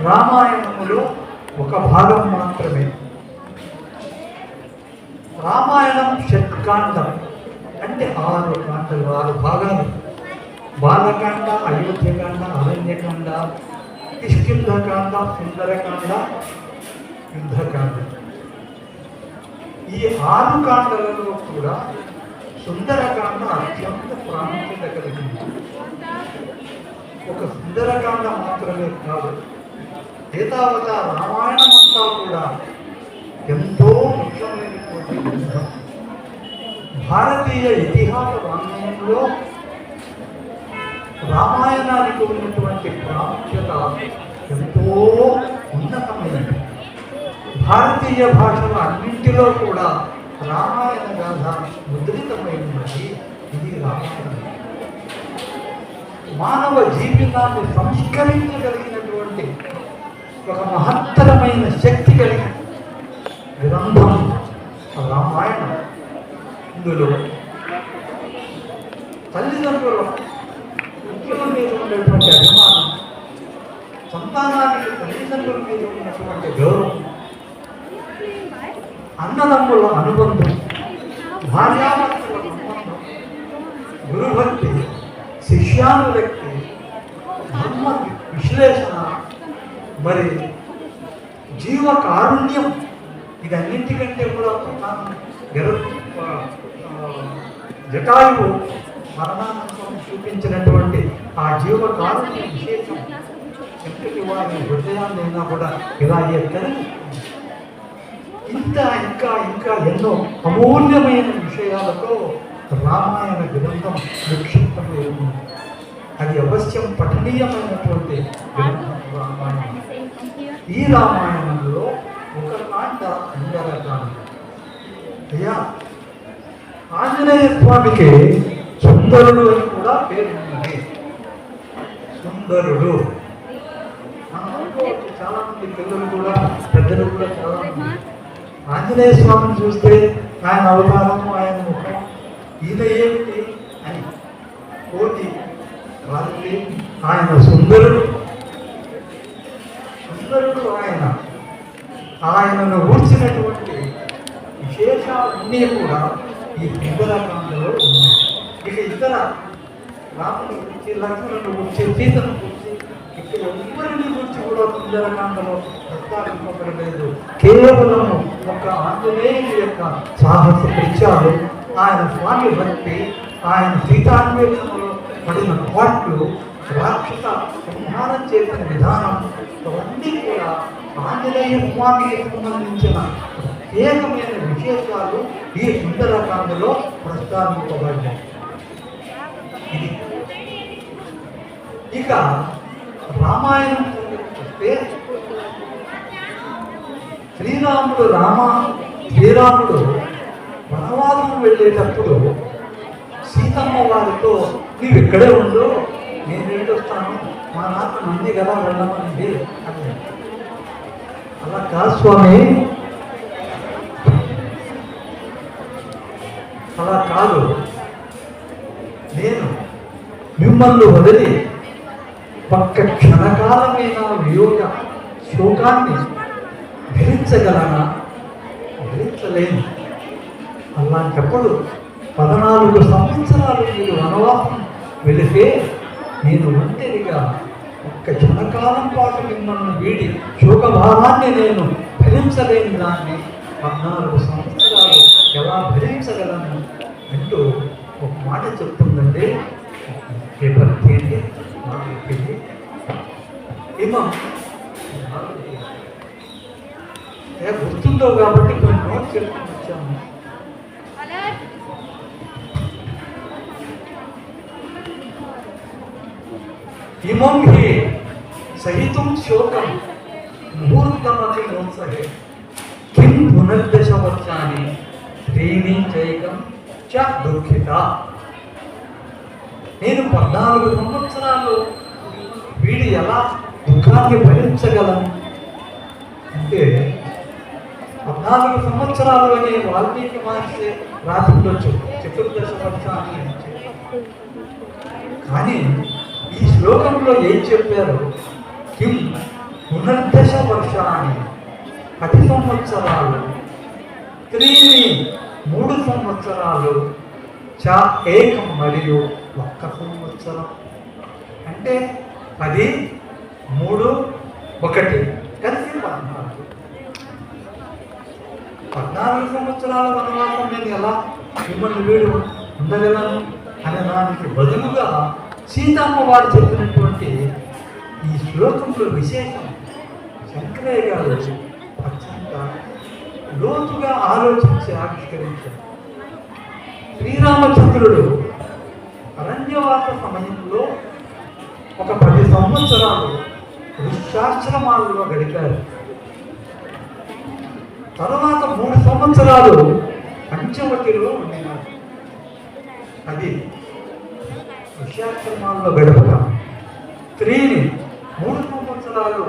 రామాయణములో ఒక భాగం మాత్రమే. రామాయణం షట్కాండం అంటే 6 కాండలు, 6 భాగాలు. బాలకాండ, అయోధ్యకాండ, అరణ్యకాండ, కిష్కింధకాండ, సుందరకాండ, యుద్ధకాండ. ఈ 6 కాండలలో కూడా సుందరకాండ అత్యంత ప్రాముఖ్యత కలిగింది. ఒక సుందరకాండ మాత్రమే కాదు, ఏతావత రామాయణం అంతా కూడా ఎంతో ముఖ్యమైనటువంటి గ్రంథం. భారతీయ ఇతిహాస వాంగ్మయంలో రామాయణానికి ఉన్నటువంటి ప్రాముఖ్యత ఎంతో ఉన్నతమైనది. భారతీయ భాషల అన్నింటిలో కూడా రామాయణ గాథ ముద్రితమైనది. ఇది రామాయణం. మానవ జీవితాన్ని సంస్కరించగలిగినటువంటి ఒక మహత్తరమైన శక్తి కలిగిన గ్రంథం రామాయణం. ఇందులో తల్లిదండ్రుల పుత్రుల మీద ఉన్నటువంటి అభిమానం, సంతానానికి తల్లిదండ్రుల మీద ఉన్నటువంటి గౌరవం, అన్నదమ్ముల అనుబంధం, భార్యాభర్తల సంబంధం, గురుభక్తి, శిష్యానురక్తి, ధర్మ విశ్లేషణ, మరి జీవ కారుణ్యం, ఇదన్నింటికంటే కూడా ప్రధానం. జటాయువు మరణానంతరం చూపించినటువంటి ఆ జీవ కారుణ్య విశేషం ఎంతటి వారి హృదయాన్నైనా కూడా ఇలా ఎక్కని ఇంకా ఎన్నో అమూల్యమైన విషయాలతో రామాయణ గ్రంథం నిక్షిప్తమై ఉంది. అది అవశ్యం పఠనీయమైనటువంటి గ్రంథం రామాయణం. ఈ రామాయణంలో ఒక కాండ సుందరకాండ. అయ్యా, ఆంజనేయ స్వామికి సుందరుడు అని కూడా పేరు ఉన్నది. సుందరుడు చాలా మంది పిల్లలు కూడా, పెద్దలు కూడా చాలా మంది ఆంజనేయ స్వామిని చూస్తే ఆయన అవతారము, ఆయన ముఖం, ఈయన ఏమిటి అని కోటి వాళ్ళకి ఆయన సుందరుడు. సుందరుడు ఆయనను ఊర్చినటువంటి విశేషాలన్నీ కూడా ఈ సుందరకాండలో ఉన్నాయి. ఇక ఇతర రాముని గురించి, లక్ష్మణుని గురించి, సీతను గురించి, ఇక్కడ ఎవరిని గురించి కూడా సుందరకాండలో ప్రస్తావింపబడలేదు. కేవలం ఒక ఆంజనేయుని యొక్క సాహస కృత్యాలు, ఆయన స్వామి భక్తి, ఆయన సీతాన్వేషణలో పడిన పాట్లు, రాక్షస సంహారం చేసిన విధానం, అవన్నీ కూడా ఆంజనేయ స్వామికి సంబంధించిన ప్రత్యేకమైన విశేషాలు ఈ సుందరకాండలో ప్రస్తావింపబడ్డాయి. ఇది ఇక రామాయణం వస్తే శ్రీరాముడు వనవాసం వెళ్ళేటప్పుడు సీతమ్మ వారితో నీవు ఇక్కడే ఉండు, నేను వెళ్ళొస్తాను, మా నాన్న మంది కదా వెళ్ళమని అని. అలా కాదు స్వామి, అలా కాదు, నేను మిమ్మల్ని వదిలి ఒక్క క్షణకాలమైన వియోగ శోకాన్ని భరించగలనా? భరించలేను. అలాంటప్పుడు 14 సంవత్సరాలు మీరు వనవాసం వెళితే నేను ఒంటరిగా ఒక్క క్షణకాలం పాటు మిమ్మల్ని వీడి శోకభావాన్ని నేను భరించలేని దాన్ని 14 సంవత్సరాలు ఎలా భరించగలను అంటూ ఒక మాట చెప్తుందండి. పేపర్ తీయండి, ఇమం గుర్తుందో కాబట్టి కొన్ని నోట్స్ చెప్పుకొని వచ్చాము. ఇమం హి సహితం శోకం ముహూర్తమపి నోత్సహే కిం పునర్దశ వర్షాన్ని త్రీణి చైకం చ దుఃఖిత. నేను 14 సంవత్సరాలు వీడి ఎలా దుఃఖాన్ని భరించగలను అంటే 14 సంవత్సరాలు అనే వాల్మీకి మహర్షి రాసిండొచ్చు చతుర్దశ వర్షాన్ని అని చెప్పి. కానీ ఈ శ్లోకంలో ఏం చెప్పారు? కిం పునర్దశ వర్షాన్ని 10 సంవత్సరాలు, త్రీని 3 సంవత్సరాలు, చ ఏకం మరియు 1 సంవత్సరం. అంటే 10, 3, 1 కలిసి 14. 14 సంవత్సరాల వనవాసం నేను ఎలా మిమ్మల్ని వీడు ఉండగలను అనే దానికి బదులుగా సీతమ్మ వారు చెప్పినటువంటి ఈ శ్లోకంలో విశేషం శంకరయ్య గారు అత్యంత లోతుగా ఆలోచించి ఆవిష్కరించారు. శ్రీరామచంద్రుడు అరణ్యవాస సమయంలో ఒక 10 సంవత్సరాలు ఋష్యాశ్రమాలలో గడిపారు. తర్వాత 3 సంవత్సరాలు పంచవటిలో ఉండినారు. అది ఋష్యాశ్రమాల్లో గడపడం. స్త్రీని 3 సంవత్సరాలు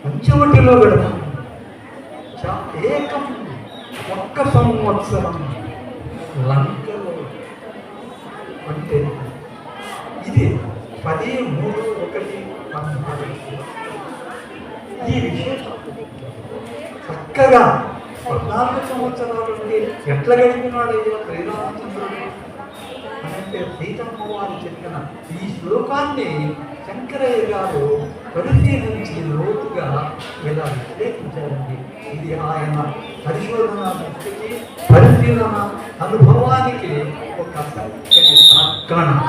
పంచవటిలో గడపడం. ఏకం 1 సంవత్సరం లంకలో. అంటే ఇది 10, 3, 1, 14. ఈ విశేషం చక్కగా 14 సంవత్సరాల నుండి ఎట్లా గడిపినాడు శ్రీరామచంద్రుడు అంటే సీతమ్మ వారు చెప్పిన ఈ శ్లోకాన్ని శంకరయ్య గారు పరిశీలించి లోతుగా ఇలా విశ్లేషించారండి. ఇది ఆయన పరిశోధన దృష్టికి, పరిశీలన అనుభవానికి ఒక చక్కని తార్కాణం.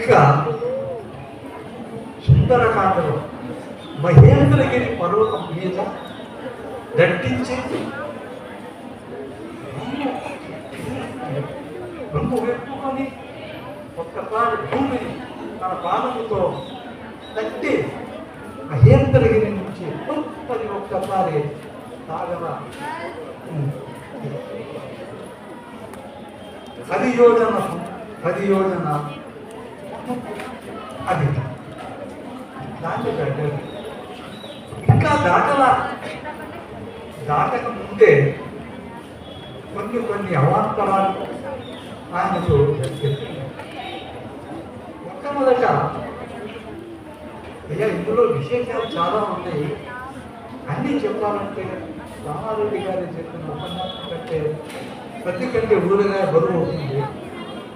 ఇక సుందరకాండలో మహేంద్రగిరి పర్వతం మీద దట్టించి రొమ్ము వెప్పుకొని ఒక్కసారి భూమిని తన పాదముతో తట్టి మహేంద్రగిరి నుంచి గొప్పది ఒక్కసారి సాగర 10 యోజన అది దాన్ని దాటారు. ఇంకా దాటక ముందే కొన్ని అవాంతరాలు ఆయనకు మొట్టమొదట అయ్యా ఇందులో విశేషాలు చాలా ఉన్నాయి. అన్నీ చెప్పాలంటే రామారెడ్డి గారు చెప్పిన ఉపన్యాసం కంటే ప్రతి కంటే ఊరుగా బరువు అవుతుంది.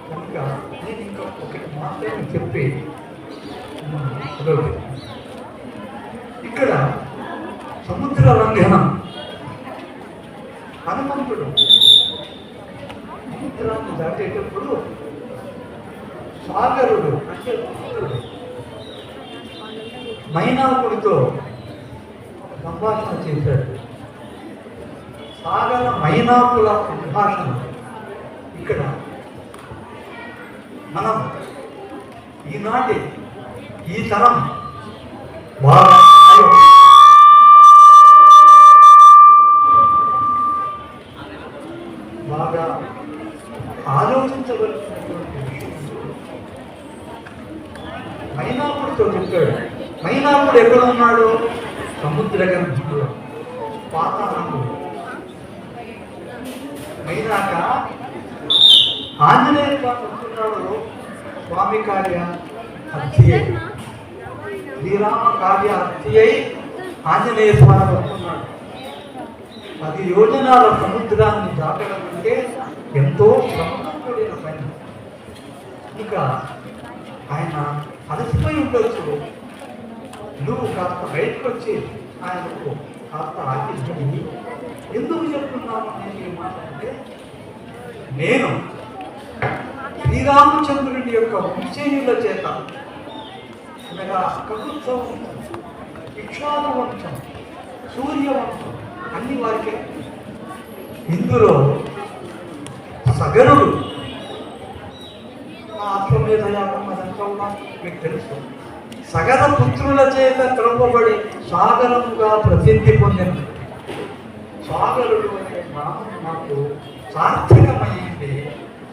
కనుక నేను ఇంకా ఒకటి మాత్రమే చెప్పి ఇక్కడ సముద్ర లంఘనం. హనుమంతుడు సముద్రాన్ని దాటేటప్పుడు సాగరుడు అంటే సముద్రుడు మైనాకుడితో సంభాషణ చేశాడు. సాగర మైనాకుల సంభాషణ ఇక్కడ మనం ఈనాటి ఈ తరం బాగా ఆలోచించవలసినటువంటి విషయం. మైనాకుడితో చెప్పాడు. మైనాకుడు ఎక్కడ ఉన్నాడు? సముద్ర గర్భంలో పాతాళంలో. మైనాక ఆంజనేయ స్వామి వస్తున్నాడు. స్వామి కార్య అర్థి శ్రీరామ కార్య అర్థి అయి ఆంజనేయ స్వామి వస్తున్నాడు. 10 యోజనాల సముద్రాన్ని దాటడం అంటే ఎంతో శ్రమతో కూడిన పని. ఇంకా ఆయన అలసిపోయి ఉండొచ్చు. నువ్వు కాస్త బయటకు వచ్చి ఆయనకు కాస్త ఆశించండి. ఎందుకు చెప్తున్నాను నేను ఈ మాట అంటే, నేను శ్రీరామచంద్రుడి యొక్క వంశీయుల చేత అనగా కకుత్స వంశం, ఇక్షాను వంశం, సూర్యవంశం అన్ని వారికే. ఇందులో సగరుడు అశ్వమేధ యాగం అదంతా కూడా మీకు తెలుసు. సగర పుత్రుల చేత త్రవ్వబడి సాగరముగా ప్రసిద్ధి పొందిన సాగరుడు అనే నామం నాకు సార్థకమైంది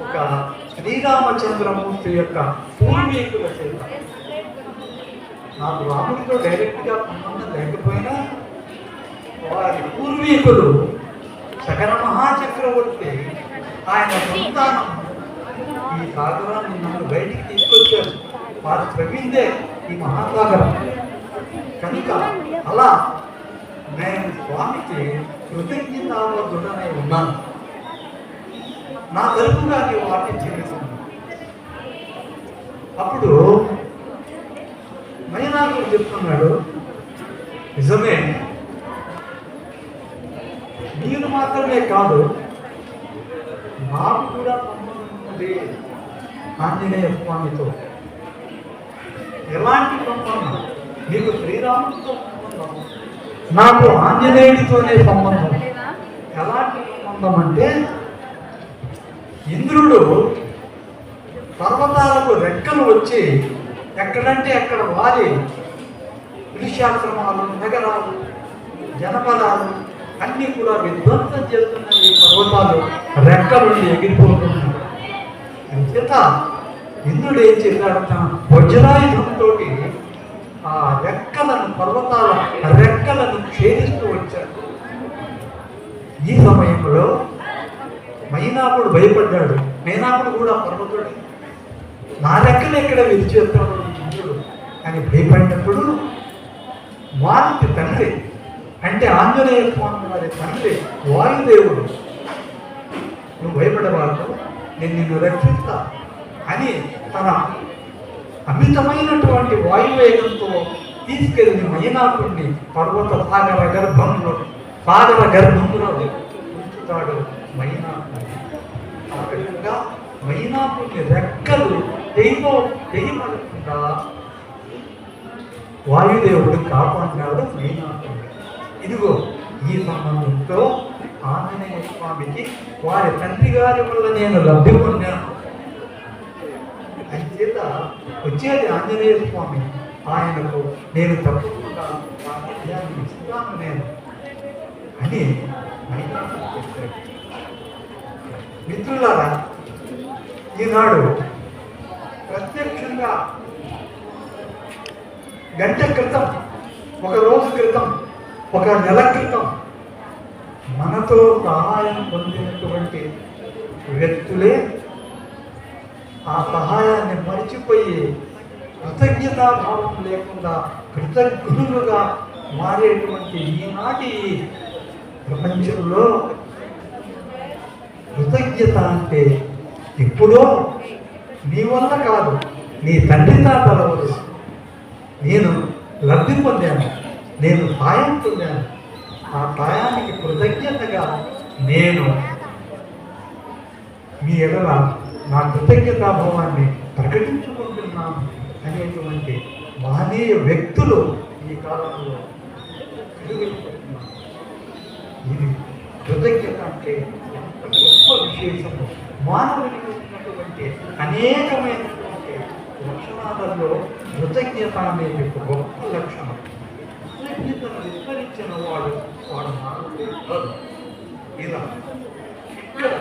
ఒక శ్రీరామచంద్రమూర్తి యొక్క పూర్వీకుల చేత. నాకు రాముడితో డైరెక్ట్గా సంబంధం లేకపోయినా వారి పూర్వీకులు సకల మహాచక్రవర్తి ఆయన సంతానం ఈ సాగరాన్ని నన్ను బయటికి తీసుకొచ్చారు. వారు ప్రవీణ్దే ఈ మహాసాగరం కనుక అలా నేను స్వామికి కృతజ్ఞతాబద్ధుడనై ఉన్నాను. నా తరపుగా నీవు వాటిని చేస్తున్నాను. అప్పుడు మైనాకుడు చెప్తున్నాడు, నిజమే, మీరు మాత్రమే కాదు, నాకు కూడా సంబంధం ఉన్నది ఆంజనేయ స్వామితో. ఎలాంటి సంబంధం? మీకు శ్రీరాముడితో సంబంధం, నాకు ఆంజనేయుడితోనే సంబంధం. ఎలాంటి సంబంధం అంటే, ఇంద్రుడు పర్వతాలకు రెక్కలు వచ్చి ఎక్కడంటే అక్కడ వాలి ఋష్యాశ్రమాలు, నగరాలు, జనపదాలు అన్నీ కూడా విధ్వంసం చేస్తున్న ఈ పర్వతాలు రెక్కలుండి ఎగిరిపోతున్నాయి. అంచేత ఇంద్రుడు ఏం చేశాడు? తన వజ్రాయుధంతో ఆ రెక్కలను, పర్వతాల రెక్కలను ఛేదిస్తూ వచ్చాడు. ఈ సమయంలో మైనాకుడు భయపడ్డాడు. మైనాకుడు కూడా పర్వతుడు, నా రెక్కలు ఎక్కడ విరిచేస్తాడు ఇంద్రుడు అని భయపడినప్పుడు వారికి తండ్రి అంటే ఆంజనేయ స్వామి వారి తండ్రి వాయుదేవుడు, నువ్వు భయపడవాడు, నేను నిన్ను రక్షిస్తా అని తన అమితమైనటువంటి వాయువేగంతో తీసుకెళ్ళి మైనాకుడిని పర్వత సాగర గర్భంలో ఉంచుతాడు మైనాకుడు. ఆ విధంగా మైనాకుడిని రెక్కలు తెగిపడకుండా వాయుదేవుడు కాపాడినాడు మైనాకుడు. ఇదిగో ఈ సంబంధంతో ఆంజనేయ స్వామికి వారి తండ్రి గారి వల్ల నేను లబ్ధి పొందాను. అంచేత వచ్చేది ఆంజనేయ స్వామి, ఆయనకు నేను తప్పకుండా వాక్యాన్ని ఇస్తాను నేను అని మైనాకుడు చెప్పాడు. మిత్రులారా, ఈనాడు ప్రత్యక్షంగా గంట క్రితం, ఒక రోజు క్రితం, ఒక నెల క్రితం మనతో సహాయం పొందినటువంటి వ్యక్తులే ఆ సహాయాన్ని మరిచిపోయి కృతజ్ఞతాభావం లేకుండా కృతజ్ఞులుగా మారేటువంటి ఈనాటి ప్రపంచంలో కృతజ్ఞత అంటే ఎప్పుడో నీ వల్ల కాదు, నీ తండ్రి తాతల వల్ల నేను లబ్ధి పొందాను, నేను సాయం పొందాను. ఆ సాయానికి కృతజ్ఞతగా నేను మీ ఎడల నా కృతజ్ఞతాభావాన్ని ప్రకటించుకుంటున్నాను అనేటువంటి మహనీయ వ్యక్తులు ఈ కాలంలో పెరుగుతున్నారు. ఇది కృతజ్ఞత అంటే గొప్ప విశేషము. మానవునికి ఉన్నటువంటి అనేకమైనటువంటి లక్షణాలలో కృతజ్ఞత అనేది ఒక గొప్ప లక్షణం. కృతజ్ఞతను విస్మరించిన వాడు మానవుడే కాదు. ఇలా ఇక్కడ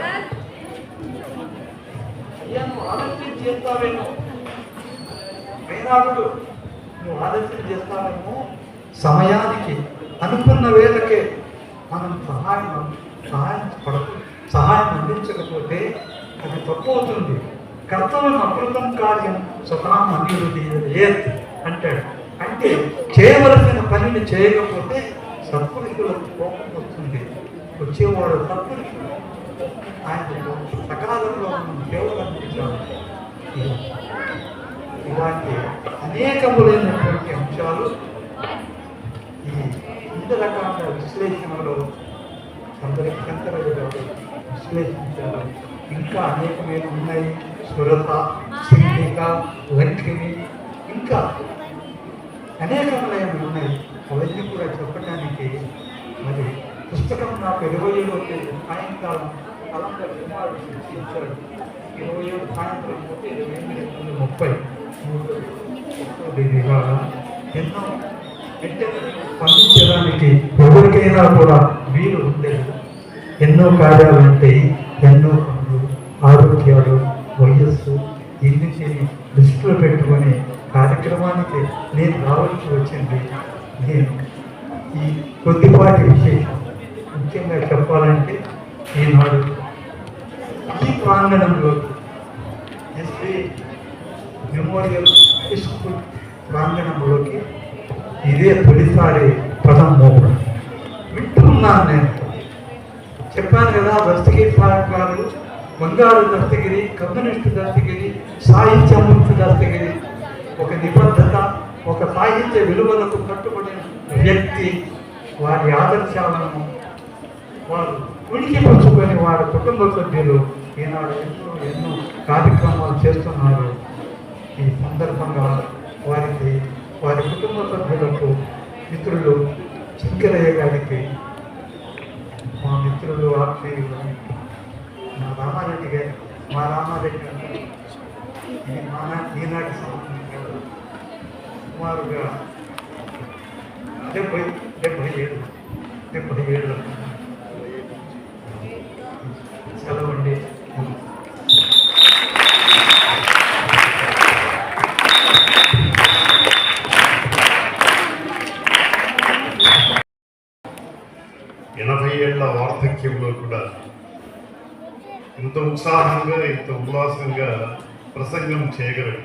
అయ్యా నువ్వు ఆలస్యం చేస్తావేమో, మైనాకుడు నువ్వు ఆలస్యం చేస్తావేమో, సమయానికి అనుకున్న వేళకే మనం సహాయం అందించకపోతే అది తప్పు అవుతుంది. కర్తవ్యం అమృతం కార్యం స్వతాం అనిరుద్ధి అంటాడు. అంటే చేయవలసిన పనిని చేయకపోతే సత్పురుషులకు కోపం వస్తుంది. వచ్చేవాడు సత్పురుషుడు, ఆయన సకాలంలో మనం సేవలు అందించాలి. ఇలాంటి అనేకములైనటువంటి అంశాలు ఈ ఇంతరకాల విశ్లేషణలో అందరికి శంకరయ్య విశ్లేషించారు. ఇంకా అనేకమైన ఉన్నాయి. సురత, సింధిక, లంకిని, ఇంకా అనేకములైన ఉన్నాయి. అవన్నీ కూడా చెప్పడానికి మరి పుస్తకం నాకు 27వ తేదీ సాయంకాలం కలంగా కుమారుడు సృష్టించాడు. 27 సాయంత్రం పోతే 28:30 ఎన్నో స్పందించడానికి ఎవరికైనా కూడా వీలు ఉండేది. ఎన్నో కార్యాలు ఉంటాయి, ఎన్నో పనులు ఆరోగ్యాలు, వయస్సు ఇన్నింటిని దృష్టిలో పెట్టుకొని కార్యక్రమానికి నేను రావాల్సి వచ్చింది. నేను ఈ కొద్దిపాటి విశేషం ముఖ్యంగా చెప్పాలంటే ఈనాడు ఈ ప్రాంగణంలో ఎస్పీ మెమోరియల్ హై స్కూల్ ప్రాంగణంలోకి ఇదే తొలిసారి పదం మోపడం వింటున్నాను. నేను చెప్పాను కదా, దస్తగిరి సాహెబ్ గారు బంగారు దస్తగిరి, కమ్యూనిస్టు దస్తగిరి, సాహిత్యమూర్తి దస్తగిరి, ఒక నిబద్ధత, ఒక సాహిత్య విలువలకు కట్టుబడిన వ్యక్తి. వారి ఆదర్శాలను వారు ఉనికి పంచుకొని వారి కుటుంబ సభ్యులు ఈనాడు ఎన్నో కార్యక్రమాలు చేస్తున్నారు. ఈ సందర్భంగా వారికి, వారి కుటుంబ సభ్యులకు, మిత్రులు శంకరయ్య గారికి, మా మిత్రులు ఆత్మీయులు మా రామారెడ్డి గారు, ఇది ఈనాటి సంవత్సరం సుమారుగా 77 సెలవండి. ఏళ్ల వార్ధక్యంలో కూడా ఇంత ఉత్సాహంగా, ఇంత ఉల్లాసంగా ప్రసంగం చేయగలడు.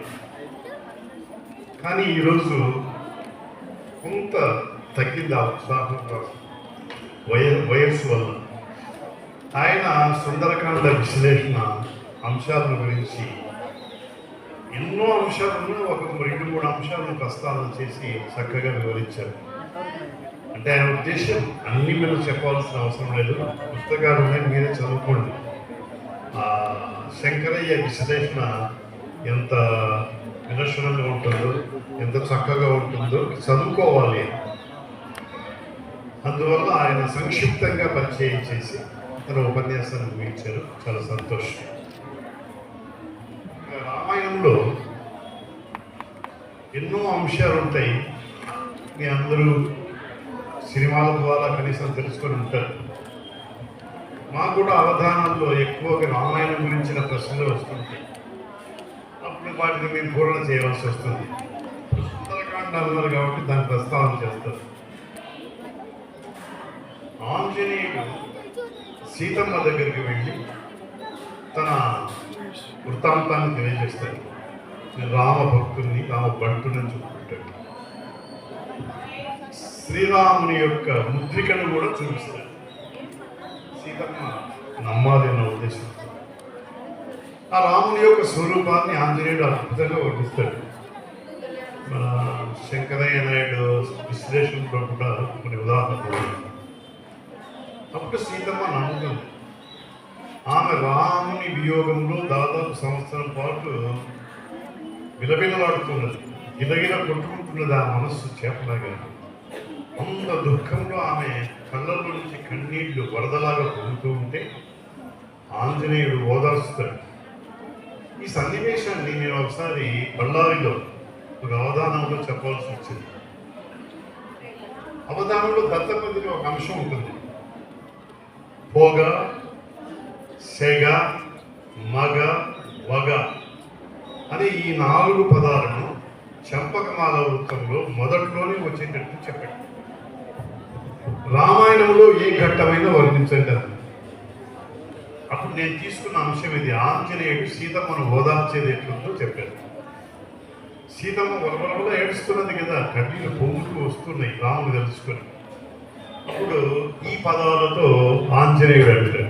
కానీ ఈరోజు కొంత తగ్గింది ఆ ఉత్సాహం వయస్సు వల్ల. ఆయన సుందరకాండ విశ్లేషణ అంశాల గురించి ఎన్నో అంశాలను, ఒక 2-3 అంశాలను ప్రస్తావన చేసి చక్కగా వివరించారు. అంటే ఆయన ఉద్దేశం అన్ని మీరు చెప్పాల్సిన అవసరం లేదు, పుస్తకాలు ఉన్నాయి, మీరే చదువుకోండి. శంకరయ్య విశ్లేషణ ఎంత నిదర్శనంగా ఉంటుందో, ఎంత చక్కగా ఉంటుందో చదువుకోవాలి. అందువల్ల ఆయన సంక్షిప్తంగా పరిచయం చేసి తన ఉపన్యాసాన్ని ముగించారు. చాలా సంతోషం. రామాయణంలో ఎన్నో అంశాలు ఉంటాయి. మీ అందరూ సినిమాల ద్వారా కనీసం తెలుసుకొని ఉంటారు. మాకు కూడా అవధానంలో ఎక్కువగా రామాయణం గురించిన ప్రశ్నలు వస్తుంటాయి. అప్పుడు వాటిని మేము పూర్ణ చేయవలసి వస్తుంది. సుందరకాండ అన్నారు కాబట్టి దాన్ని ప్రస్తావన చేస్తారు. ఆంజనేయుడు సీతమ్మ దగ్గరికి వెళ్ళి తన వృత్తాంతాన్ని తెలియజేస్తాడు. నేను రామ భక్తుల్ని, రామ బంటుని చెప్పుకుంటాడు. శ్రీరాముని యొక్క ముద్రికను కూడా చూపిస్తాడు. సీతమ్మ నమ్మాలి అన్న ఉద్దేశంతో ఆ రాముని యొక్క స్వరూపాన్ని ఆంజనేయుడు అద్భుతంగా వర్ణిస్తాడు. మన శంకరయ్య నాయుడు విశ్లేషణలో కూడా కొన్ని ఉదాహరణలు. అప్పుడు సీతమ్మ నమ్ముతుంది. ఆమె రాముని వియోగంలో దాదాపు సంవత్సరం పాటు విలవిలలాడుతున్నది, గిలగిల కొట్టుకుంటున్నది ఆ మనస్సు చేపలాగా. అంత దుఃఖంలో ఆమె కళ్ళల్లో నుంచి కన్నీళ్లు వరదలాగా పొందుతూ ఉంటే ఆంజనేయుడు ఓదార్చుతాడు. ఈ సన్నివేశాన్ని నేను ఒకసారి బళ్ళారిలో ఒక అవధానంలో చెప్పాల్సి వచ్చింది. అవధానంలో దత్తపదిలో ఒక అంశం ఉంటుంది. పోగ, సెగ, మగ, వగ అనే ఈ 4 పదాలను చంపకమాల వృత్తంలో మొదట్లోనే వచ్చేటట్టు చెప్పాడు. రామాయణంలో ఏ ఘట్టమైనా వర్ణించండి అది. అప్పుడు నేను తీసుకున్న అంశం ఇది. ఆంజనేయుడు సీతమ్మను ఓదార్చేది ఎట్లుందో చెప్పారు. సీతమ్మ వరవరవగా ఏడుస్తున్నది కదా, కన్నీళ్ళు పొంగుతూ వస్తున్నాయి రాముడు తెలుసుకొని. అప్పుడు ఈ పదాలతో ఆంజనేయుడు అంటాడు,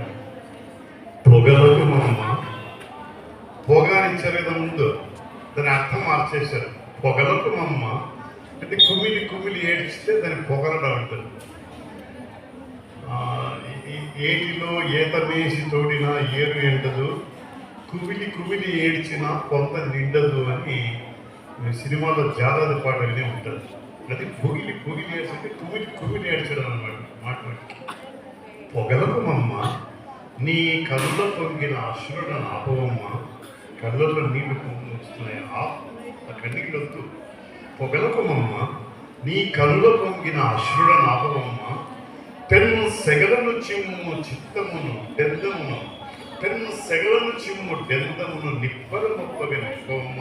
పొగలకు మమ్మ. పొగ అని ఇచ్చారు ముందు, దాని అర్థం మార్చేశారు. పొగలకు మమ్మ అంటే కుమిలి కుమిలి ఏడ్చితే దాన్ని పొగలడం అంటారు. ఏటిలో ఈత వేసి తోడినా ఏరు ఎండదు, కుమిలి కుమిలి ఏడ్చినా కొంత నిండదు అని సినిమాలో జాగ్రత్త పాట వినే ఉంటుంది. అది పొగిలి పొగిలి ఏడ్చితే కుమిలి కుమిలి ఏడ్చడం అన్నమాట. మాట్లాడి పొగలకు మమ్మ నీ కళ్ళ పొంగిన అశ్రుడ ఆపవమ్మ. కళ్ళల్లో నీళ్లు పొంగి వస్తున్నాయి, ఆ కన్నీళ్ళు వద్దు. పొగలకు మమ్మ నీ కళ్ళ పొంగిన అశ్రుడ ఆపవమ్మ. తెన్ను సెగలను చిమ్ము చిత్తమును పెద్దమును పెన్ను సెగలను చిమ్ము డెందమును నిప్పల మొప్పగా నిప్పమ్మ.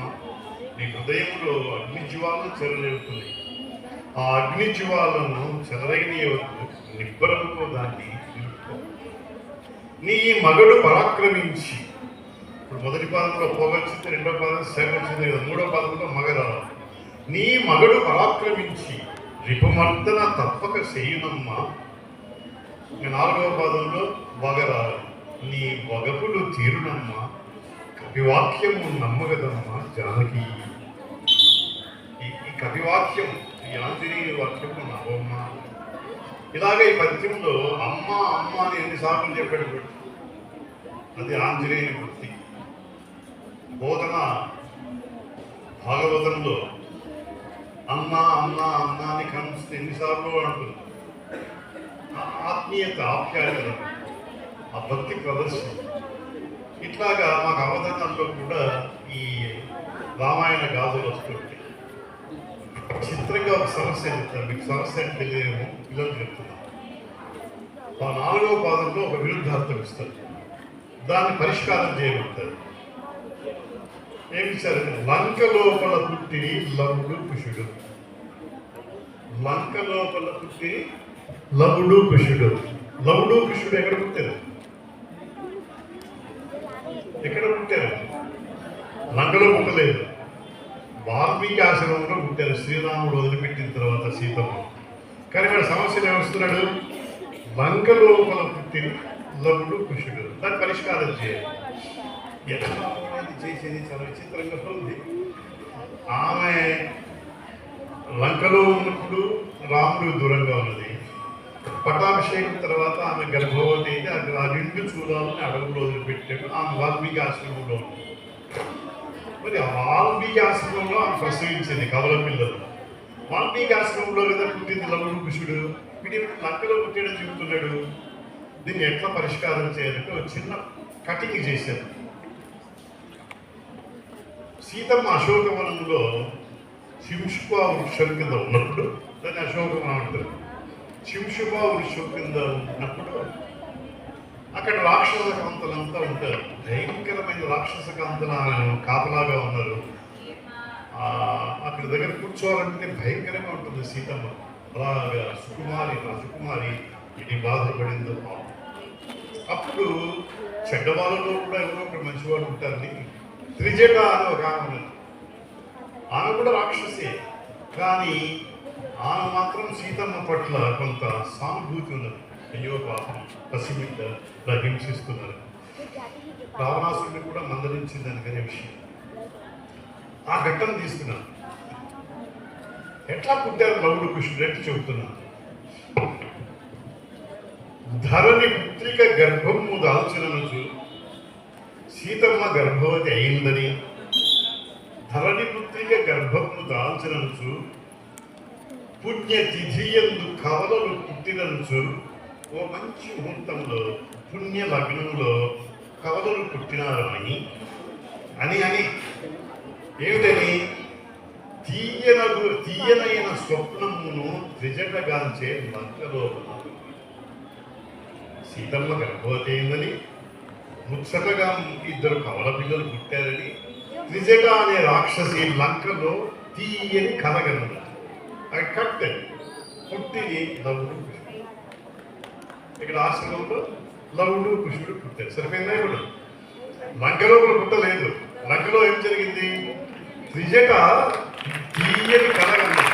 నీ హృదయంలో అగ్ని జ్వాలను చెరలేవుతుంది. ఆ అగ్ని జ్వాలను చెలరగనీయవద్దు, నిబ్బరముతో దాన్ని నిలుపుకో. నీ మగడు పరాక్రమించి, ఇప్పుడు మొదటి పాదంలో పోగొచ్చింది, రెండో పాదం సేవ వచ్చింది కదా, మూడో పాదంలో మగ రావాలి. నీ మగడు పరాక్రమించి రిపుమర్దన తప్పక చేయునమ్మ. నాలుగవ పాదంలో వగ రావాలి. నీ వగపులు తీరునమ్మ, కవివాక్యము నమ్మగదమ్మ జానకి. ఈ కవివాక్యం, ఈ ఆంజనేయ వాక్యము నవ్వమ్మ. ఇలాగే ఈ పద్యంలో అమ్మ అమ్మ అని ఎన్నిసార్లు చెప్పాడు. అది ఆంజనేయ వృత్తి. బోధన భాగవతంలో అన్న అన్న అన్న అని కనిపిస్తే ఎన్నిసార్లు అంటుంది. ఆత్మీయత, ఆప్యాయత, ఆ భక్తి ప్రదర్శన. ఇట్లాగా మాకు అవధానంలో కూడా ఈ రామాయణ గాథలు వస్తుంటాయి. చిత్రంగా ఒక సమస్య చెప్తాను. మీకు సమస్య అంటే తెలియదేమో, పిల్లలు చెప్తున్నాను. ఆ నాలుగవ పాదంలో ఒక విరుద్ధార్థం ఇస్తారు, దాన్ని పరిష్కారం చేయమంటారు. ఏమి ఇచ్చారు? లంక లోపల పుట్టి లవుడు కుషుడు. లంక లోపల పుట్టి లవుడు కుషుడు. లవుడు కుషుడు ఎక్కడ పుట్టారు? ఎక్కడ పుట్టారు? లంకలో పుట్టలేదు, వాల్మీకి ఆశ్రమంలో పుట్టారు. శ్రీరాముడు వదిలిపెట్టిన తర్వాత సీతమ్మ. కానీ వాడు సమస్యలు ఏమొస్తున్నాడు? లంక లోపల పుట్టి లవుడు కుషుడు. దాన్ని పరిష్కారం చేయాలి. ఎట్లా చేసేది చాలా విచిత్రంగా ఉంది. ఆమె లంకలో ఉన్నప్పుడు రాముడు దూరంగా ఉన్నది. పట్టాభిషేకం తర్వాత ఆమె గర్భవతి అయితే ఆ రెండు చూడాలని అడవుల్లో వదిలిపెట్టాడు. ఆమె వాల్మీకి ఆశ్రమంలో ఉంది. మరి ఆ వాల్మీకి ఆశ్రమంలో ఆమె ప్రసవించింది కవల పిల్లలు. వాల్మీకి ఆశ్రమంలో కదా పుట్టింది లవుడు కుషుడు. వీటి లంకలో పుట్టాడని చెబుతున్నాడు. దీన్ని ఎట్లా పరిష్కారం చేయాలంటే ఒక చిన్న కటింగ్ చేశారు. సీతమ్మ అశోకవనంలో శింషుపా వృక్షం కింద ఉన్నప్పుడు, దాన్ని అశోకవనం అంటారు. శింషుపా వృక్షం కింద ఉన్నప్పుడు అక్కడ రాక్షస కాంతలంతా ఉంటారు. భయంకరమైన రాక్షస కాంతల కాపలాగా ఉన్నారు. అక్కడ దగ్గర కూర్చోవాలంటే భయంకరంగా ఉంటుంది సీతమ్మ. అలాగా సుకుమారి, రాజకుమారి ఇది బాధపడిందో. అప్పుడు చెడ్డవాళ్ళలో కూడా ఎవరో ఒక మంచివాడు ఉంటారని త్రిజట అని ఒక ఆమె, ఆమె కూడా రాక్షసే. కానీ ఆమె మాత్రం సీతమ్మ పట్ల కొంత సానుభూతి ఉన్నది. అయ్యో పాపం, పసిబిడ్డ ఇలా హింసిస్తున్నారు. రావణాసుడిని కూడా మందలించింది అనుకునే విషయం. ఆ ఘట్టం తీసుకున్నాను. ఎట్లా పుట్టారు లవుడు కుషుడు అంటే చెబుతున్నాను. ధరణి పుత్రిక గర్భము దాల్చినను సీతమ్మ గర్భవతి అయిందని, ధరణి పుత్రిక గర్భము దాల్చినను పుణ్యతిథియందు కవలలు పుట్టినను, ఓ మంచి ముహూర్తంలో పుణ్య లగ్నంలో కవలలు పుట్టినారు అని అని ఏమిటని తీయనైన స్వప్నమును త్రిజటగాంచే లంకలోపల సీతమ్మ గర్భవతి అయిందని, ముచ్చటగా ఇద్దరు కవల పిల్లలు పుట్టారని త్రిజట అనే రాక్షసి లంకలో తీయని కలగన్నది. అది కట్టెడ్ పుట్టిని లవుడు కుషుడు. ఇక్కడ ఆశ్రమంలో లవుడు కుషుడు పుట్టారు. సరిపోయిందా? ఇప్పుడు లంకలో కూడా పుట్టలేదు. లంకలో ఏం జరిగింది? త్రిజట తీయని కలగన్నది.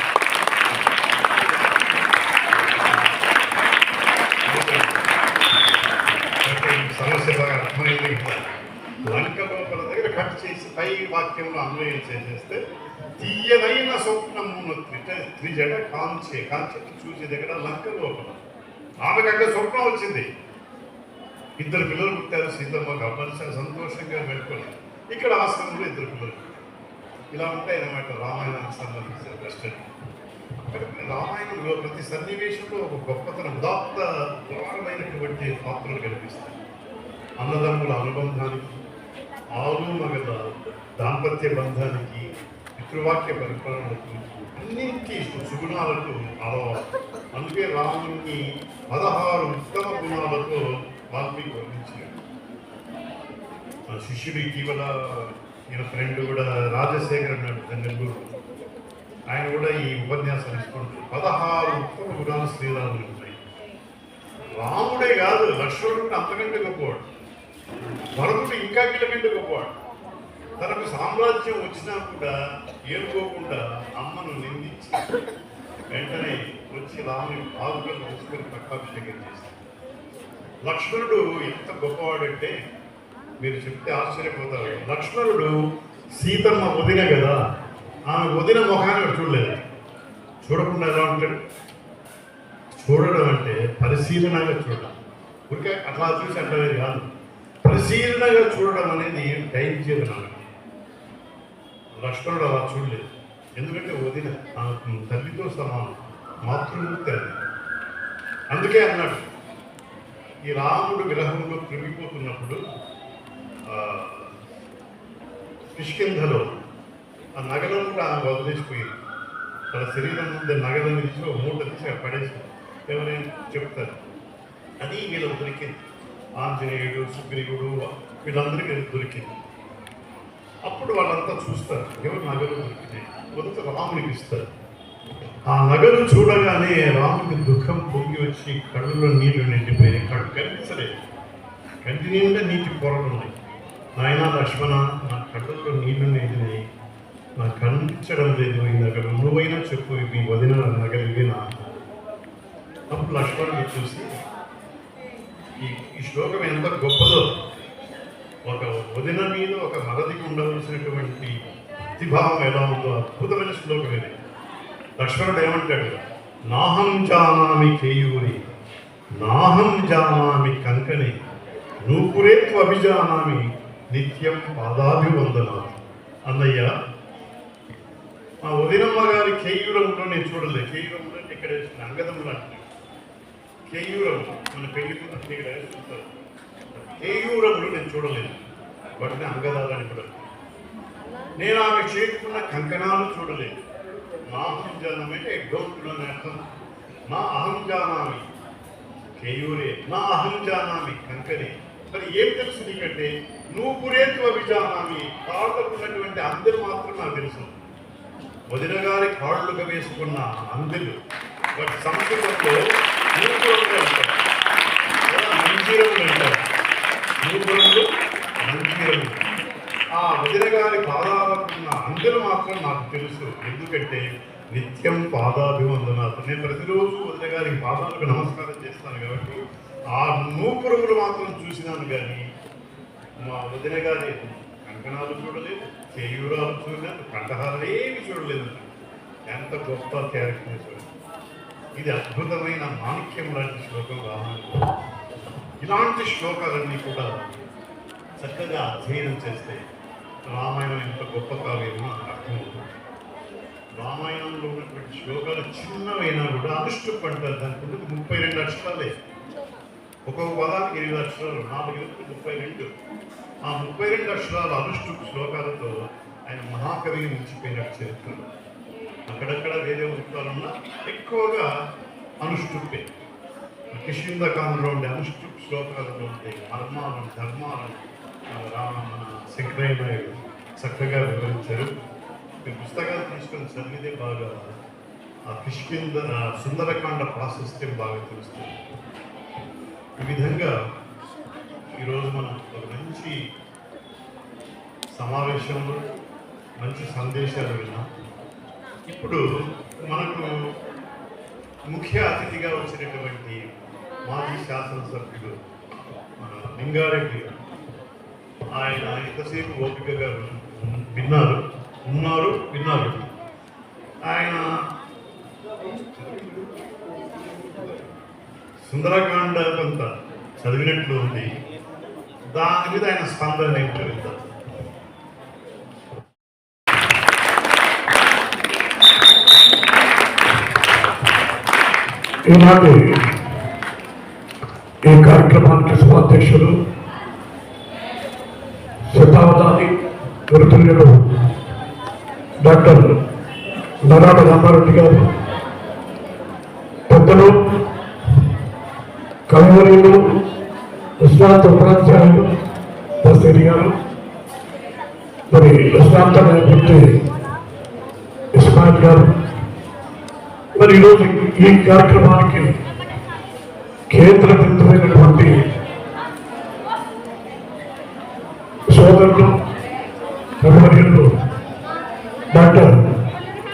సమస్య బాగా అర్థమైంది. లంక లోపల దగ్గర కట్ చేసి పై వాక్యంలో అన్వయం చేసేస్తే తీయనైన స్వప్నమును త్రిజట కాంచెట్టు చూసే దగ్గర లంక లోపల ఆమెకంటే స్వప్నం వచ్చింది. ఇద్దరు పిల్లలు పుట్టారు. సీతమ్మ గమనించిన సంతోషంగా పెట్టుకుని ఇక్కడ ఆశ్రమంలో ఇద్దరు పిల్లలు. ఇలా ఉంటాయన్నమాట రామాయణానికి సంబంధించిన ప్రశ్నలు. రామాయణంలో ప్రతి సన్నివేశంలో ఒక గొప్పతనం, ఉదాత్త ద్వారమైనటువంటి పాత్రలు కనిపిస్తాయి. అన్నదమ్ముల అనుబంధానికి, ఆలు మగల దాంపత్య బంధానికి, పితృవాక్య పరిపాలనకు, అన్నింటి సుగుణాలకు అలవాటు. అందుకే రాముడిని 16 ఉత్తమ గుణాలతో వాల్మీకి వర్ణించారు. మా శిష్యుడు ఇటీవల ఈయన ఫ్రెండ్ కూడా రాజశేఖర్ అన్నాడు నెల్లూరు, ఆయన కూడా ఈ ఉపన్యాసాలు ఇస్తుంటారు. 16 ఉత్తమ గుణాలు శ్రీరాములు ఉన్నాయి. రాముడే కాదు, లక్ష్మణుడు అంతకంటే గొప్పవాడు, భరతుడు ఇంకా వీళ్ళకంటే గొప్పవాడు. తనకు సామ్రాజ్యం వచ్చినా కూడా ఏరుకోకుండా అమ్మను నిందించి వెంటనే వచ్చి రాముని పాదుకలు తీసుకొని పట్టాభిషేకం చేశారు. లక్ష్మణుడు ఎంత గొప్పవాడంటే మీరు చెప్తే ఆశ్చర్యపోతారు. లక్ష్మణుడు సీతమ్మ వదిన కదా, ఆమె వదిన ముఖాన్ని చూడలేదు. చూడకుండా ఎలా ఉంటాడు? చూడడం అంటే పరిశీలనగా చూడడం, ఊరికే అట్లా చూసి అంటే కాదు, పరిశీలనగా చూడడం అనేది టైం చేయదు. నాకు లక్ష్మణుడు అలా చూడలేదు. ఎందుకంటే వదిన ఆమె తల్లితో సమానం, మాతృమూర్తి అది. అందుకే అన్నాడు, ఈ రాముడు విరహంలో కృంగిపోతున్నప్పుడు కిష్కింధలో ఆ నగలను కూడా ఆమె వదిలేసిపోయింది. తన శరీరం ముందే నగలను తీసి ఒక మూట తీసి పడేసి ఎవరైనా చెప్తారు. అది వీళ్ళకి దొరికింది. ఆంజనేయుడు, సుగ్రీవుడు వీళ్ళందరికీ దొరికింది. అప్పుడు వాళ్ళంతా చూస్తారు, ఎవరు నగలు దొరికినాయి, మొదట రామునికి ఇస్తారు. ఆ నగలు చూడగానే రాముడికి దుఃఖం పొంగి వచ్చి కళ్ళలో నీళ్లు నిండిపోయినాయి. కళ్ళు కనిపించలేదు, కంటి నిండా నీటి పొరలు ఉన్నాయి. నాయన లక్ష్మణ, నా కళ్ళల్లో నీళ్లు నిండినాయి, నాకు కనిపించడం లేదు ఈ నగలు, నువ్వైనా చెప్పు మీ వదిన నగలు ఇవేనా? అప్పుడు లక్ష్మణుని చూసి ఈ శ్లోకం ఎంత గొప్పదో, ఒక వదిన మీద ఒక మగదికి ఉండవలసినటువంటి భక్తిభావం ఎలా ఉందో అద్భుతమైన శ్లోకం ఇది. లక్ష్మణుడు ఏమంటాడు? నాహం జానామి కేయూరి, నాహం జానామి కంకణి, నూపురేత్వ అభిజానామి నిత్యం పాదాభివందన. అన్నయ్య, మా వదినమ్మ గారి కేయూరంలో నేను చూడలేదు. కేయూరంలో అంటే ఇక్కడ అంగదములు అంటారు. కేయూరం మన పెళ్లికున్న ఇక్కడ వేస్తుంటారు. కేయూరంలో నేను చూడలేదు, వాటిని అంగదాలని కూడా. నేను ఆమె చేతుకున్న కంకణాలు చూడలేదు. మా అహం జానామి అంటే డోంట్ నో అర్థం. మా అహం జానామి కేయూరే, నా అహం జానామి కంకణి. మరి ఏం తెలుసు నీకంటే? నువ్వు పురేత్వ విజానామి, కాళ్ళకున్నటువంటి అందరు మాత్రం నాకు తెలుసు. వదిన గారి కాళ్ళుగా వేసుకున్న అందరు వాటి సంస్కృతంలో నూపురములు అంటారు, మంజీరములు అంటారు. నూపురములు, మంజీరములు. ఆ వదిన గారి పాదాలకున్న అందరూ మాత్రం నాకు తెలుసు. ఎందుకంటే నిత్యం పాదాభివందనాలు. నేను ప్రతిరోజు వదిన గారికి పాదాలకు నమస్కారం చేస్తాను కాబట్టి ఆ నూపురములు మాత్రం చూసినాను. కానీ మా వదిన గారి కంకణాలు చూడలేదు, కేయూరాలు చూడలేదు, కంఠహారాలు ఏమి చూడలేదు. ఎంత గొప్ప క్యారెక్టర్ చూడలేదు. ఇది అద్భుతమైన మాణిక్యం లాంటి శ్లోకం రామాయణంలో. ఇలాంటి శ్లోకాలన్నీ కూడా చక్కగా అధ్యయనం చేస్తే రామాయణం ఎంత గొప్ప కావ్యమో అర్థమవుతుంది. రామాయణంలో ఉన్నటువంటి శ్లోకాలు చిన్నవైనా కూడా అనుష్టుప్ అంటారు. దానికి ఉన్నది 32 అక్షరాలే. ఒక్కొక్క పదానికి 8 అక్షరాలు, 4 32. ఆ 32 అక్షరాల అనుష్టుప్ శ్లోకాలతో ఆయన మహాకవిని మించిపోయినట్టు చరిత్రలు. అక్కడక్కడ వేరే వృత్తాలున్నా ఎక్కువగా అనుష్టుప్పే. కిష్కింధకాండలో ఉండే అనుష్టుప్ శ్లోకాలలో ఉండే మర్మాలను, ధర్మాలను మన శంకరయ్య నాయుడు చక్కగా వివరించారు. ఈ పుస్తకాలు తీసుకొని చదివితే బాగా ఆ కిష్కింధ సుందరకాండ ప్రాశస్త్యం బాగా తెలుస్తుంది. ఈ విధంగా ఈరోజు మనం ఒక మంచి సమావేశంలో మంచి సందేశాలు విన్నాం. ఇప్పుడు మనకు ముఖ్య అతిథిగా వచ్చినటువంటి మాజీ శాసనసభ్యుడు మన లింగారెడ్డి, ఆయన ఎంతసేపు ఓపికగా విన్నారు. ఆయన సుందరకాండ కొంత చదివినట్లు ఉంది. దాని మీద ఆయన స్పందన ఏంటో వింటారు. ఈనాటి ఈ కార్యక్రమానికి సభాధ్యక్షులు శతావధాని గురుతుల్యులు డాక్టర్ నరాడ రామారెడ్డి గారు, పెద్దలు కవివర్యులు, విశ్రాంత ఉపాధ్యాయులు, దస్తగిరి గారు, మరి ప్రశాంత న్యాయమూర్తి ఇస్మాయిల్ గారు, మరి ఈరోజు ఈ కార్యక్రమానికి కేంద్ర బిందువైనటువంటి సోదరులు గవర్నర్లు డాక్టర్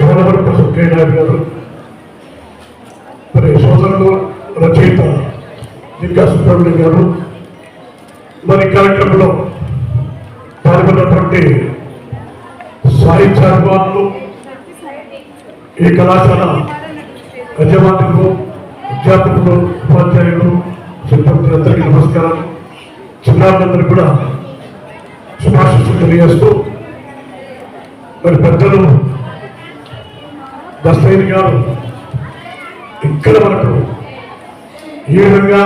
పోలవరపు వెంకయ్య నాయుడు గారు, మరి సోదరులు రచయిత జింకా సుబ్రహ్మణ్యం గారు, మరి కార్యక్రమంలో పాల్గొన్నటువంటి సాహిత్య అభిమానులు, ఈ కళాశాల యజమానులు, అధ్యాపకులు, ఉపాధ్యాయులు, సిబ్బంది అందరికీ నమస్కారం. చిన్నారులందరూ కూడా శుభాశిస్సులు తెలియజేస్తూ, మరి పెద్దలు దస్తగిరి గారు ఇక్కడ వరకు ఈ విధంగా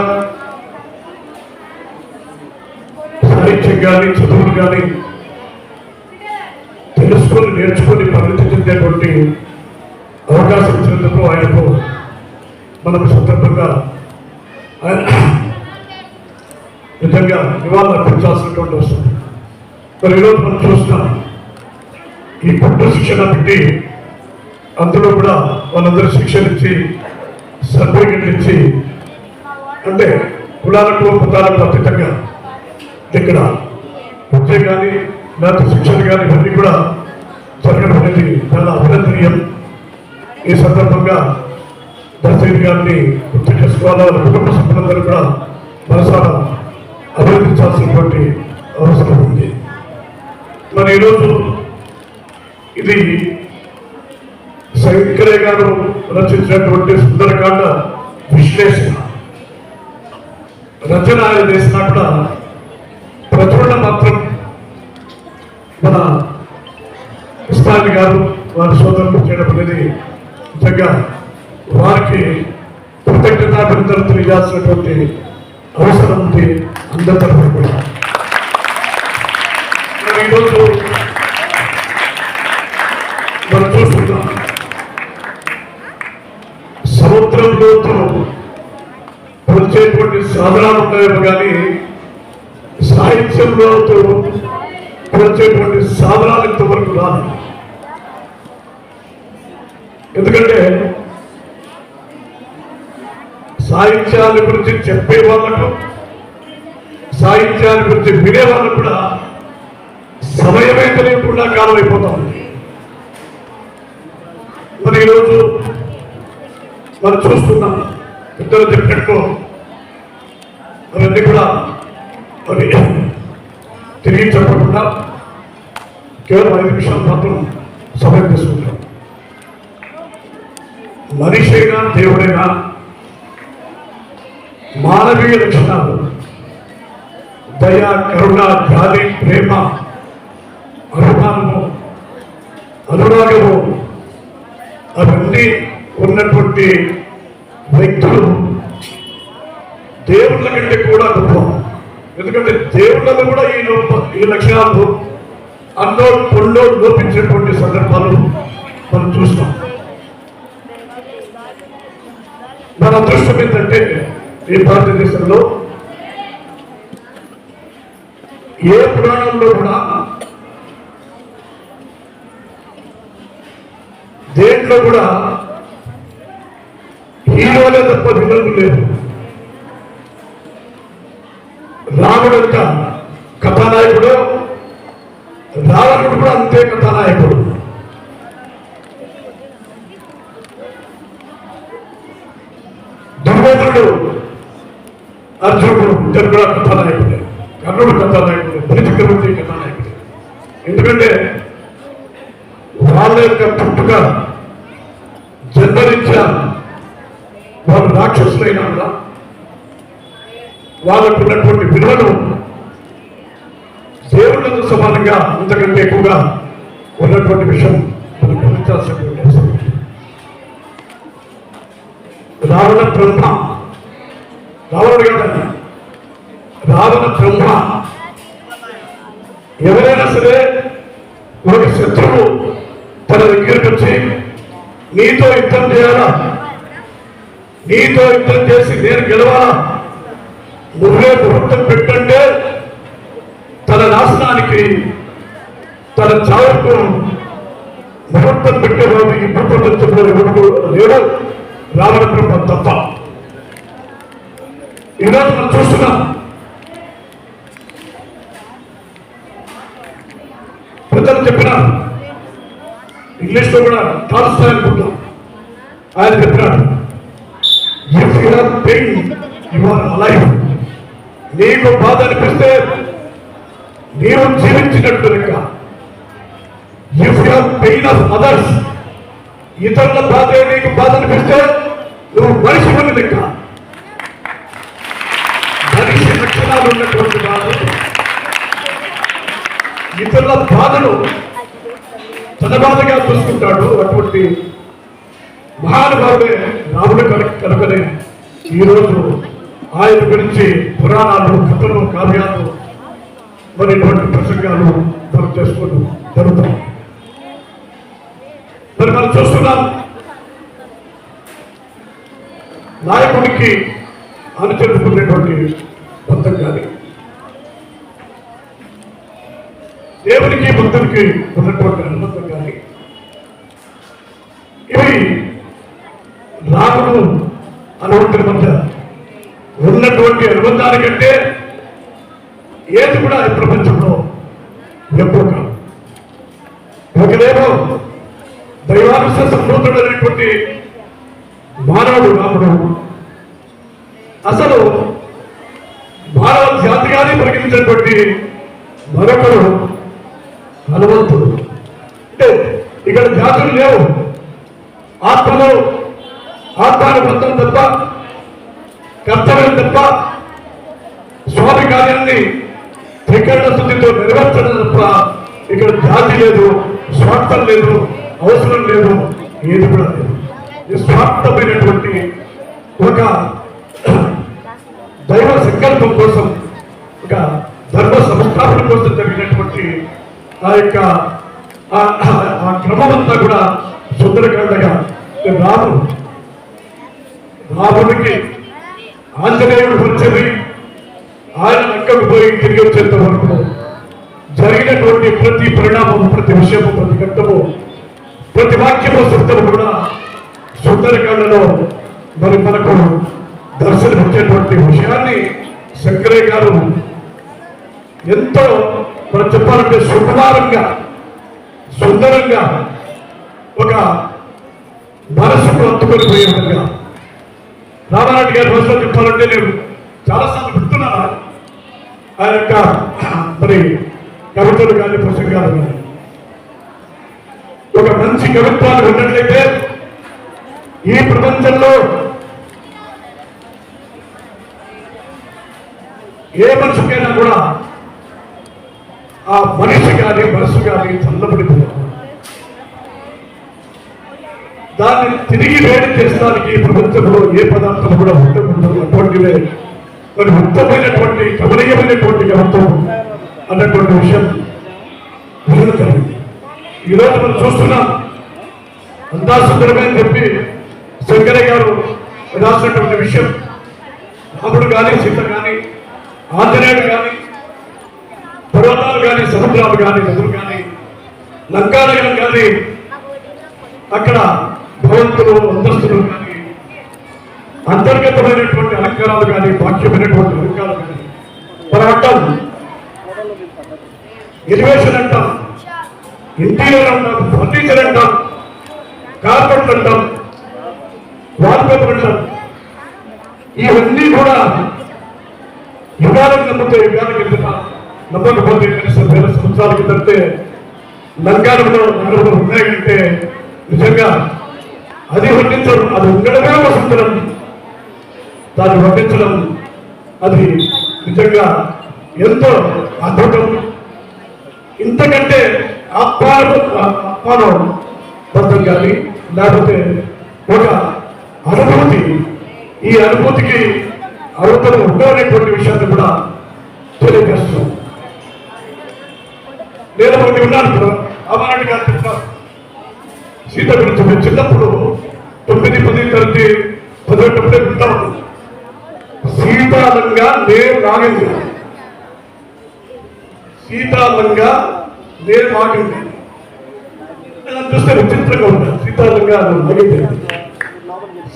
సాహిత్యం కానీ చదువులు కానీ తెలుసుకొని నేర్చుకొని పరిణతి చెందేటువంటి అవకాశం ఇచ్చినందుకు ఆయనకు మనకు సందర్భంగా ఆయన నిజంగా నివాళులు అర్పించాల్సినటువంటి వస్తుంది. మరి ఈరోజు మనం చూస్తున్నాం, ఈ పుట్టు శిక్షణ పెట్టి అందులో కూడా వాళ్ళందరూ శిక్షణ ఇచ్చి సర్టిఫికెట్లు ఇచ్చి, అంటే కులాలకు మతాలకు అతీతంగా ఇక్కడ విద్య కానీ లేకపోతే శిక్షణ కానీ ఇవన్నీ కూడా జరగడం అనేది చాలా అభినందనీయం. ఈ సందర్భంగా దస్తగిరి గారిని గుర్తు చేసుకోవాలా, వాళ్ళ కుటుంబ సభ్యులందరూ కూడా మనసారా అభినందించాల్సినటువంటి అవసరం ఉంది. మరి ఈరోజు ఇది శంకరయ్య గారు రచించినటువంటి సుందరకాండ విశ్లేషణ రచన ఆయన చేసినా కూడా ప్రచురణ మాత్రం మన ఇస్మాయిల్ గారు వారి సోదరులు చేయడం అనేది నిజంగా వారికి కృతజ్ఞతాభినందనలు తెలియాల్సినటువంటి అవసరం ఉంది అందరి తరఫున కూడా. ఈరోజు మనం చూస్తున్నాం, సముద్రంలో వచ్చేటువంటి సాధనాలు ఉన్నాయేమో కానీ సాహిత్యంలో వచ్చేటువంటి సాధనాలు ఇంతవరకు రాదు. ఎందుకంటే సాహిత్యాల గురించి చెప్పే వాళ్ళకు, సాహిత్యాల గురించి వినే వాళ్ళకు కూడా సమయమే తెలియకుండా కాలం అయిపోతా ఉంది. మరి ఈరోజు మనం చూస్తున్నాం, ఇద్దరు చెప్పినట్టు అవన్నీ కూడా మరి తిరిగి చెప్పకుండా కేవలం 5 నిమిషాలు మాత్రం సమయం తీసుకుంటాం. మనిషైనా దేవుడైనా మానవీయ లక్షణాలు దయ, కరుణ, జాలి, ప్రేమ, అభిమానము, అనురాగము అవన్నీ ఉన్నటువంటి వ్యక్తులు దేవుళ్ళ కంటే కూడా గొప్ప. ఎందుకంటే దేవుళ్ళను కూడా ఈ లక్షణాలు కొన్ని లోపించేటువంటి సందర్భాలు మనం చూస్తాం. మన అదృష్టం ఏంటంటే ఈ భారతదేశంలో ఏ పురాణంలో కూడా దేంట్లో కూడా హీరోలే తప్ప విలన్లు లేదు. రాముడంత కథానాయకుడు, రావణుడు కూడా అంతే కథానాయకుడు. దుర్యోధనుడు, అర్జునుడు ఇద్దరు కూడా కథానాయకుడే. కర్ణుడు కథానాయకుడు, బలిచక్రవర్తి కథానాయకుడు. ఎందుకంటే వాళ్ళ యొక్క పుట్టుక జన్మరీత్యా వాళ్ళు రాక్షసులైనా కూడా వాళ్ళకు ఉన్నటువంటి విలువలు దేవుళ్లతో సమానంగా అంతకంటే ఎక్కువగా ఉన్నటువంటి విషయం మనం గమనించాల్సినటువంటి అవసరం. రావణ బ్రహ్మ, రావణుడు కదా, రావణ బ్రహ్మ. ఎవరైనా సరే ఒక శత్రువు తన దగ్గరికి వచ్చి నీతో యుద్ధం చేయాలా, నీతో యుద్ధం చేసి నేను గెలవాలా, నువ్వే ముహూర్తం పెట్టంటే తన నాశనానికి తన చావుకు ముహూర్తం పెట్టేవాడు ఈ భూప్రపంచంలో ఎవరు లేడు, రావణ బ్రహ్మ తప్ప. ఈరోజు మనం చూస్తున్నాం, ప్రజలు చెప్పినారు, ఇంగ్లీష్లో కూడా టాల్స్టాయ్ అనుకుంటాం, ఆయన చెప్పినాడు, if you are pain you are alive. నీకు బాధ అనిపిస్తే నీవు జీవించినట్టు లెక్క. If you are pain of others, ఇతరుల బాధే నీకు బాధ అనిపిస్తే నువ్వు మనిషి అని లెక్క. మనిషి లక్షణాలు ఉన్నటువంటి వాడు ఇతరుల బాధను తన బాధగా చూసుకుంటాడు. అటువంటి మహానుభావుడే రాముడు కనుకనే ఈరోజు ఆయన గురించి పురాణాలు, కథలు, కావ్యాలు మరి ఇటువంటి ప్రసంగాలు మనం చేసుకుంటూ జరుగుతాం. మరి మనం చూస్తున్నాం, నాయకుడికి అనుచరుకునేటువంటి బంధం కానీ, దేవునికి భక్తుడికి ఉన్నటువంటి అనుబంధం కానీ, ఇవి రాముడు అనువంతుల మధ్య ఉన్నటువంటి అనుబంధానికంటే ఏది కూడా ఈ ప్రపంచంలో ఎక్కువ కాదు. ఒకరేమో దైవాంశ సంపూర్ణుడైనటువంటి మానవుడు రాముడు, అసలు మానవ జాతిగానే పరిగణించినటువంటి మరొకరు హనుమంతుడు. అంటే ఇక్కడ జాతులు లేవు, ఆత్మలో ఆత్మానుబంధం తప్ప, కర్తవ్యం తప్ప, స్వామి కార్యాన్ని త్రికరణ శుద్ధితో నెరవేర్చడం తప్ప ఇక్కడ జాతి లేదు, స్వార్థం లేదు, అవసరం లేదు, ఏది కూడా లేదు. నిస్వార్థమైనటువంటి ఒక దైవ సంకల్పం కోసం, ఒక ధర్మ సంస్థాపన కోసం జరిగినటువంటి ఆ యొక్క ఆ క్రమమంతా కూడా సుందరకాండగా రాముడికి ఆంజనేయుడు వచ్చేది, ఆయన లెక్కకు పోయి తిరిగి వచ్చేంత వరకు జరిగినటువంటి ప్రతి పరిణామము, ప్రతి విషయము, ప్రతి ఘట్టము, ప్రతి వాక్యము, సత్యము కూడా సుందరకాండలో మరి మనకు దర్శనం వచ్చేటువంటి విషయాన్ని శంకరయ్య గారు ఎంతో మనం చెప్పాలంటే సుకుమారంగా, సుందరంగా, ఒక మనసుకు హత్తుకొని పోయే విధంగా. రామారెడ్డి గారి రోజులో చెప్పాలంటే నేను చాలాసార్లు వింటున్నాను ఆయన యొక్క మరి కవితలు కానీ, ప్రసంగాలు కానీ. ఒక మంచి కవిత్వాన్ని ఉన్నట్లయితే ఈ ప్రపంచంలో ఏ మనిషికైనా కూడా ఆ మనిషి కానీ, మనసు కానీ చల్లబడిపోతుంది. దాన్ని తిరిగి వేడి చేసడానికి ఈ ప్రపంచంలో ఏ పదార్థం కూడా ఉండకూడదు. అటువంటివే మరి ఉత్తమైనటువంటి కమనీయమైనటువంటి కవిత్వం అన్నటువంటి విషయం జరిగింది. ఈరోజు మనం చూస్తున్నాం, అంతా సుందరమే అని చెప్పి శంకరయ్య గారు రాసినటువంటి విషయం, రాముడు కానీ, సీత కానీ, ఆంజనేయుడు కానీ, పర్వతాలు కానీ, సముద్రాలు కానీ, నదులు కానీ, లంకానగరం కానీ, అక్కడ భవంతులు, అంతస్తులు కానీ, అంతర్గతమైనటువంటి అలంకారాలు కానీ, బాహ్యమైనటువంటి అలంకారాలు కానీ, మనం అంటాం ఎలివేషన్ అంటాం, ఇంటీరియర్ అంటాం, ఫర్నిచర్ అంటాం, కార్పెట్ అంటాం, వాల్పేపర్ అంటాం. ఇవన్నీ కూడా యుగాలకు నమ్మితే యుగాలకు కిందట, నమ్మకపోతే కనీసం వేల సంవత్సరాల కిందంటే లంకారంలో నగరంలో ఉన్నాయంటే నిజంగా అది వర్ణించడం, అది ఉండడమే వసంతరం, దాన్ని వర్ణించడం అది నిజంగా ఎంతో అద్భుతం. ఇంతకంటే ఆత్మానం బద్ధం కానీ, లేకపోతే ఒక అనుభూతి, ఈ అనుభూతికి అవతల ఉండేటువంటి విషయాన్ని కూడా తెలియజేస్తున్నాం. నేను ఒకటి ఉన్నాను, అమరాణి గారు చెప్తాను సీత గురించి. మేము చిన్నప్పుడు 9, 10 తరగతి చదివేటప్పుడే వింటాము, సీతాలంగా నేను రాగంగా. సీతాలంగా నేను ఆగింది. చూస్తే విచిత్రంగా ఉంటాను. సీతాలంగా ఆగింది,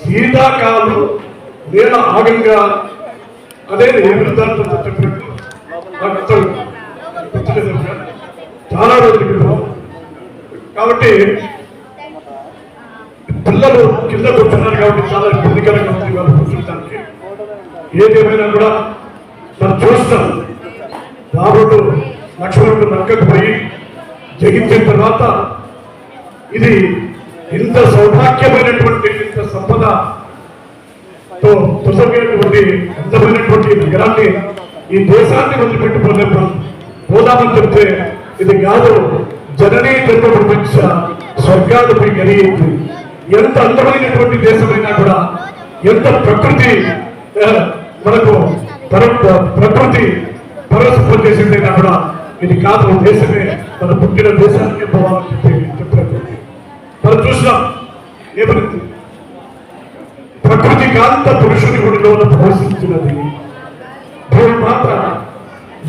శీతాకాలం నేను ఆగంగా అనేది వృద్ధాంతం చెప్పినట్టు నాకు చాలా రోజుల క్రితం. కాబట్టి పిల్లలు కింద కూర్చున్నారు కాబట్టి చాలా ఇబ్బందికరంగా ఉంది వాళ్ళు కూర్చుంటానికి. ఏదేమైనా కూడా మనం చూస్తాం, రాముడు లక్ష్మణుడు నక్కకు పోయి జగించిన తర్వాత ఇది ఇంత సౌభాగ్యమైనటువంటి, ఇంత సంపదతో తుసమైనటువంటి అందమైనటువంటి నగరాన్ని, ఈ దేశాన్ని వదిలిపెట్టుకోలేము పోదామని చెప్తే ఇది కాదు జననీ జన్మభిక్ష స్వర్గాలపై కలిగింది. ఎంత అందమైనటువంటి దేశమైనా కూడా, ఎంత ప్రకృతి మనకు ప్రకృతి పరస్పరం చేసిందైనా కూడా ఇది కాదు దేశమే మన పుట్టిన దేశానికి పోవాలని చెప్పినటువంటి మనం చూసినాం. ఏమని ప్రకృతి కాంత పురుషుని గుడిలో ప్రవేశించినది, భూమాత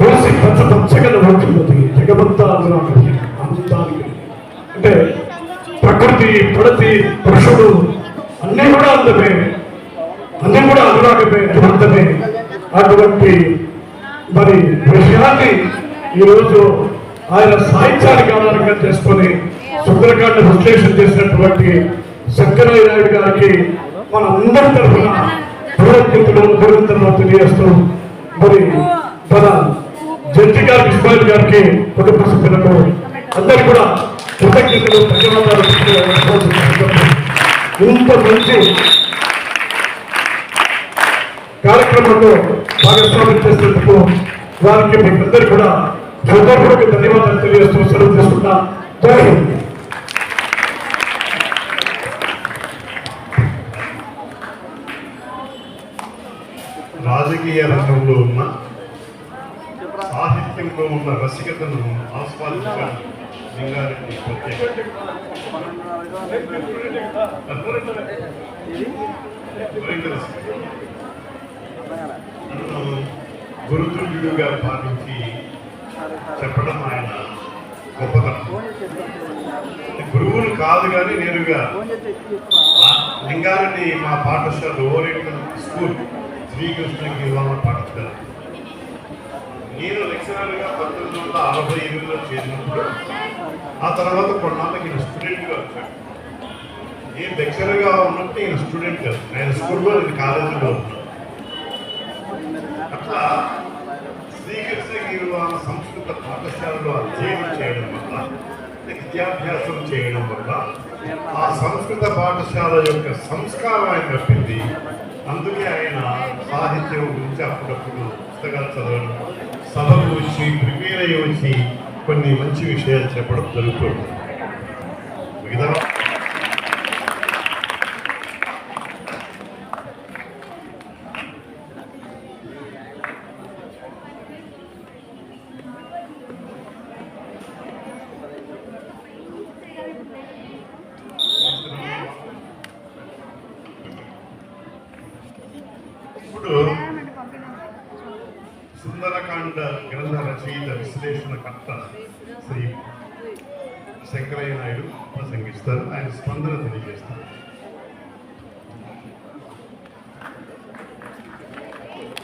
మోసి పచ్చగా నడుచున్నది, జగమంతా అందానికి. అంటే ప్రకృతి పడతి పురుషుడు అన్నీ కూడా అందమే, అన్నీ కూడా అనురాగమే, అందమే. అటువంటి మరి విషయాన్ని ఈరోజు ఆయన సాహిత్యానికి ఆధారంగా చేసుకొని సుందరకాండ విశ్లేషణ చేసినటువంటి శంకరయ్య నాయుడు గారికి మన అందరి తరఫున కృతజ్ఞతలు తెలియజేస్తూ, మరి మన జడ్జి గారి ఇస్మాయిల్ గారికి, కుటుంబ సభ్యులకు అందరికీ కూడా కృతజ్ఞతలు, ధన్యవాదాలు. ఇంత మంచి కార్యక్రమంలో భాగస్వామ్యం చేసినందుకు వారికి మీకందరూ కూడా హృదయపూర్వక ధన్యవాదాలు తెలియజేస్తూ సెలవు తీసుకుంటా. జై హింద్. రాజకీయ రంగంలో ఉన్న, సాహిత్యంలో ఉన్న రసికతను ఆస్వాదించడం లింగారెడ్డి ప్రత్యేకత. నన్ను గురుతుల్యుడుగా భావించి చెప్పడం ఆయన గొప్పతనం. గురువులు కాదు కానీ నేరుగా లింగారెడ్డి మా పాఠశాల ఓరియంటల్ స్కూల్ శ్రీకృష్ణ గిరివామ పాఠశాల. నేను లెక్చరర్గా 1968లో చేరినప్పుడు, ఆ తర్వాత కొన్నాళ్ళకి నేను స్టూడెంట్గా వచ్చాను. నేను లెక్చరర్గా ఉన్నట్టు నేను స్టూడెంట్ కాదు, నేను స్కూల్లో నేను కాలేజీలో ఉన్నాను. అట్లా శ్రీకృష్ణ గిరివామ సంస్కృత పాఠశాలలో అధ్యయనం చేయడం వల్ల, విద్యాభ్యాసం చేయడం వల్ల ఆ సంస్కృత పాఠశాల యొక్క సంస్కారం ఆయన తప్పింది. అందుకే ఆయన సాహిత్యం గురించి అప్పుడప్పుడు పుస్తకాలు చదవడం, సభకు వచ్చి ప్రిపేర్ అయ్యి వచ్చి కొన్ని మంచి విషయాలు చెప్పడం జరుగుతుంది. మిగతా ఇప్పుడు సుందరకాండ గ్రంథ రచయిత విశ్లేషణకర్త శ్రీ శంకరయ్య నాయుడు ప్రసంగిస్తారు. ఆయన స్పందన తెలియజేస్తారు.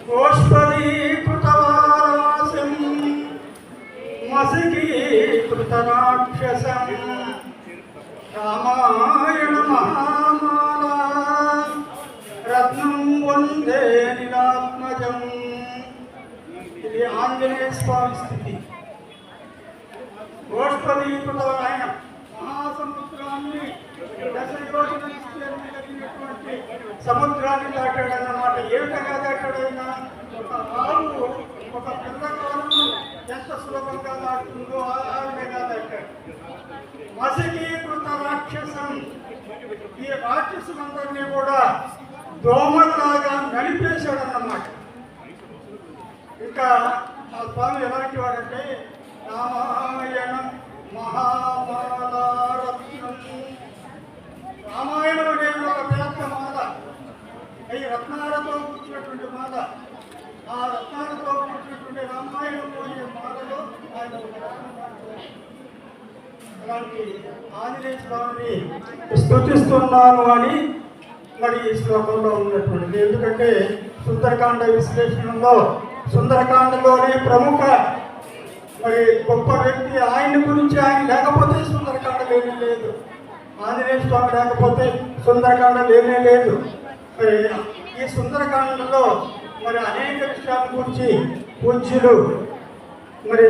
గోష్పదీకృతవారాసం మసికీకృతరాక్షసం రామాయణ మహామాలా రత్నం వందే నిలాత్మజం. ఇది ఆంజనేయ స్వామి స్థితి. గోష్పదీకృతమైన మహాసముద్రాన్ని దశ యోజన విస్తీర్ణం కలిగినటువంటి సముద్రాన్ని దాటాడన్నమాట. ఏ విధంగా దాటాడైనా ఒక ఆవు ఒక పిల్లకాలను ఎంత సులభంగా దాటుతుందో ఆ విధంగా దాటాడు. మసికీకృత రాక్షసం, ఈ రాక్షసులందరినీ కూడా దోమల్లాగా నడిపేశాడన్నమాట. ఇంకా ఆ స్వామి ఎలాంటి వాడంటే రామాయణ మహామాలారత్నం. రామాయణం అనేది ఒక పెద్ద మాల, ఈ రత్నాలతో కూర్చున్నటువంటి మాల. ఆ రత్నాలతో కూర్చున్నటువంటి రామాయణంలో ఈ మాలలో ఆయన అలాంటి ఆంజనేయ స్వామిని స్తుతిస్తున్నాను అని మరి ఈ శ్లోకంలో ఉన్నటువంటిది. ఎందుకంటే సుందరకాండ విశ్లేషణలో సుందరకాండలోనే ప్రముఖ మరి గొప్ప వ్యక్తి ఆయన గురించి, ఆయన లేకపోతే సుందరకాండ లేనే లేదు, ఆంజనేయ స్వామి లేకపోతే సుందరకాండ లేనే లేదు. మరి ఈ సుందరకాండలో మరి అనేక విషయాల గురించి పూజ్యులు మరి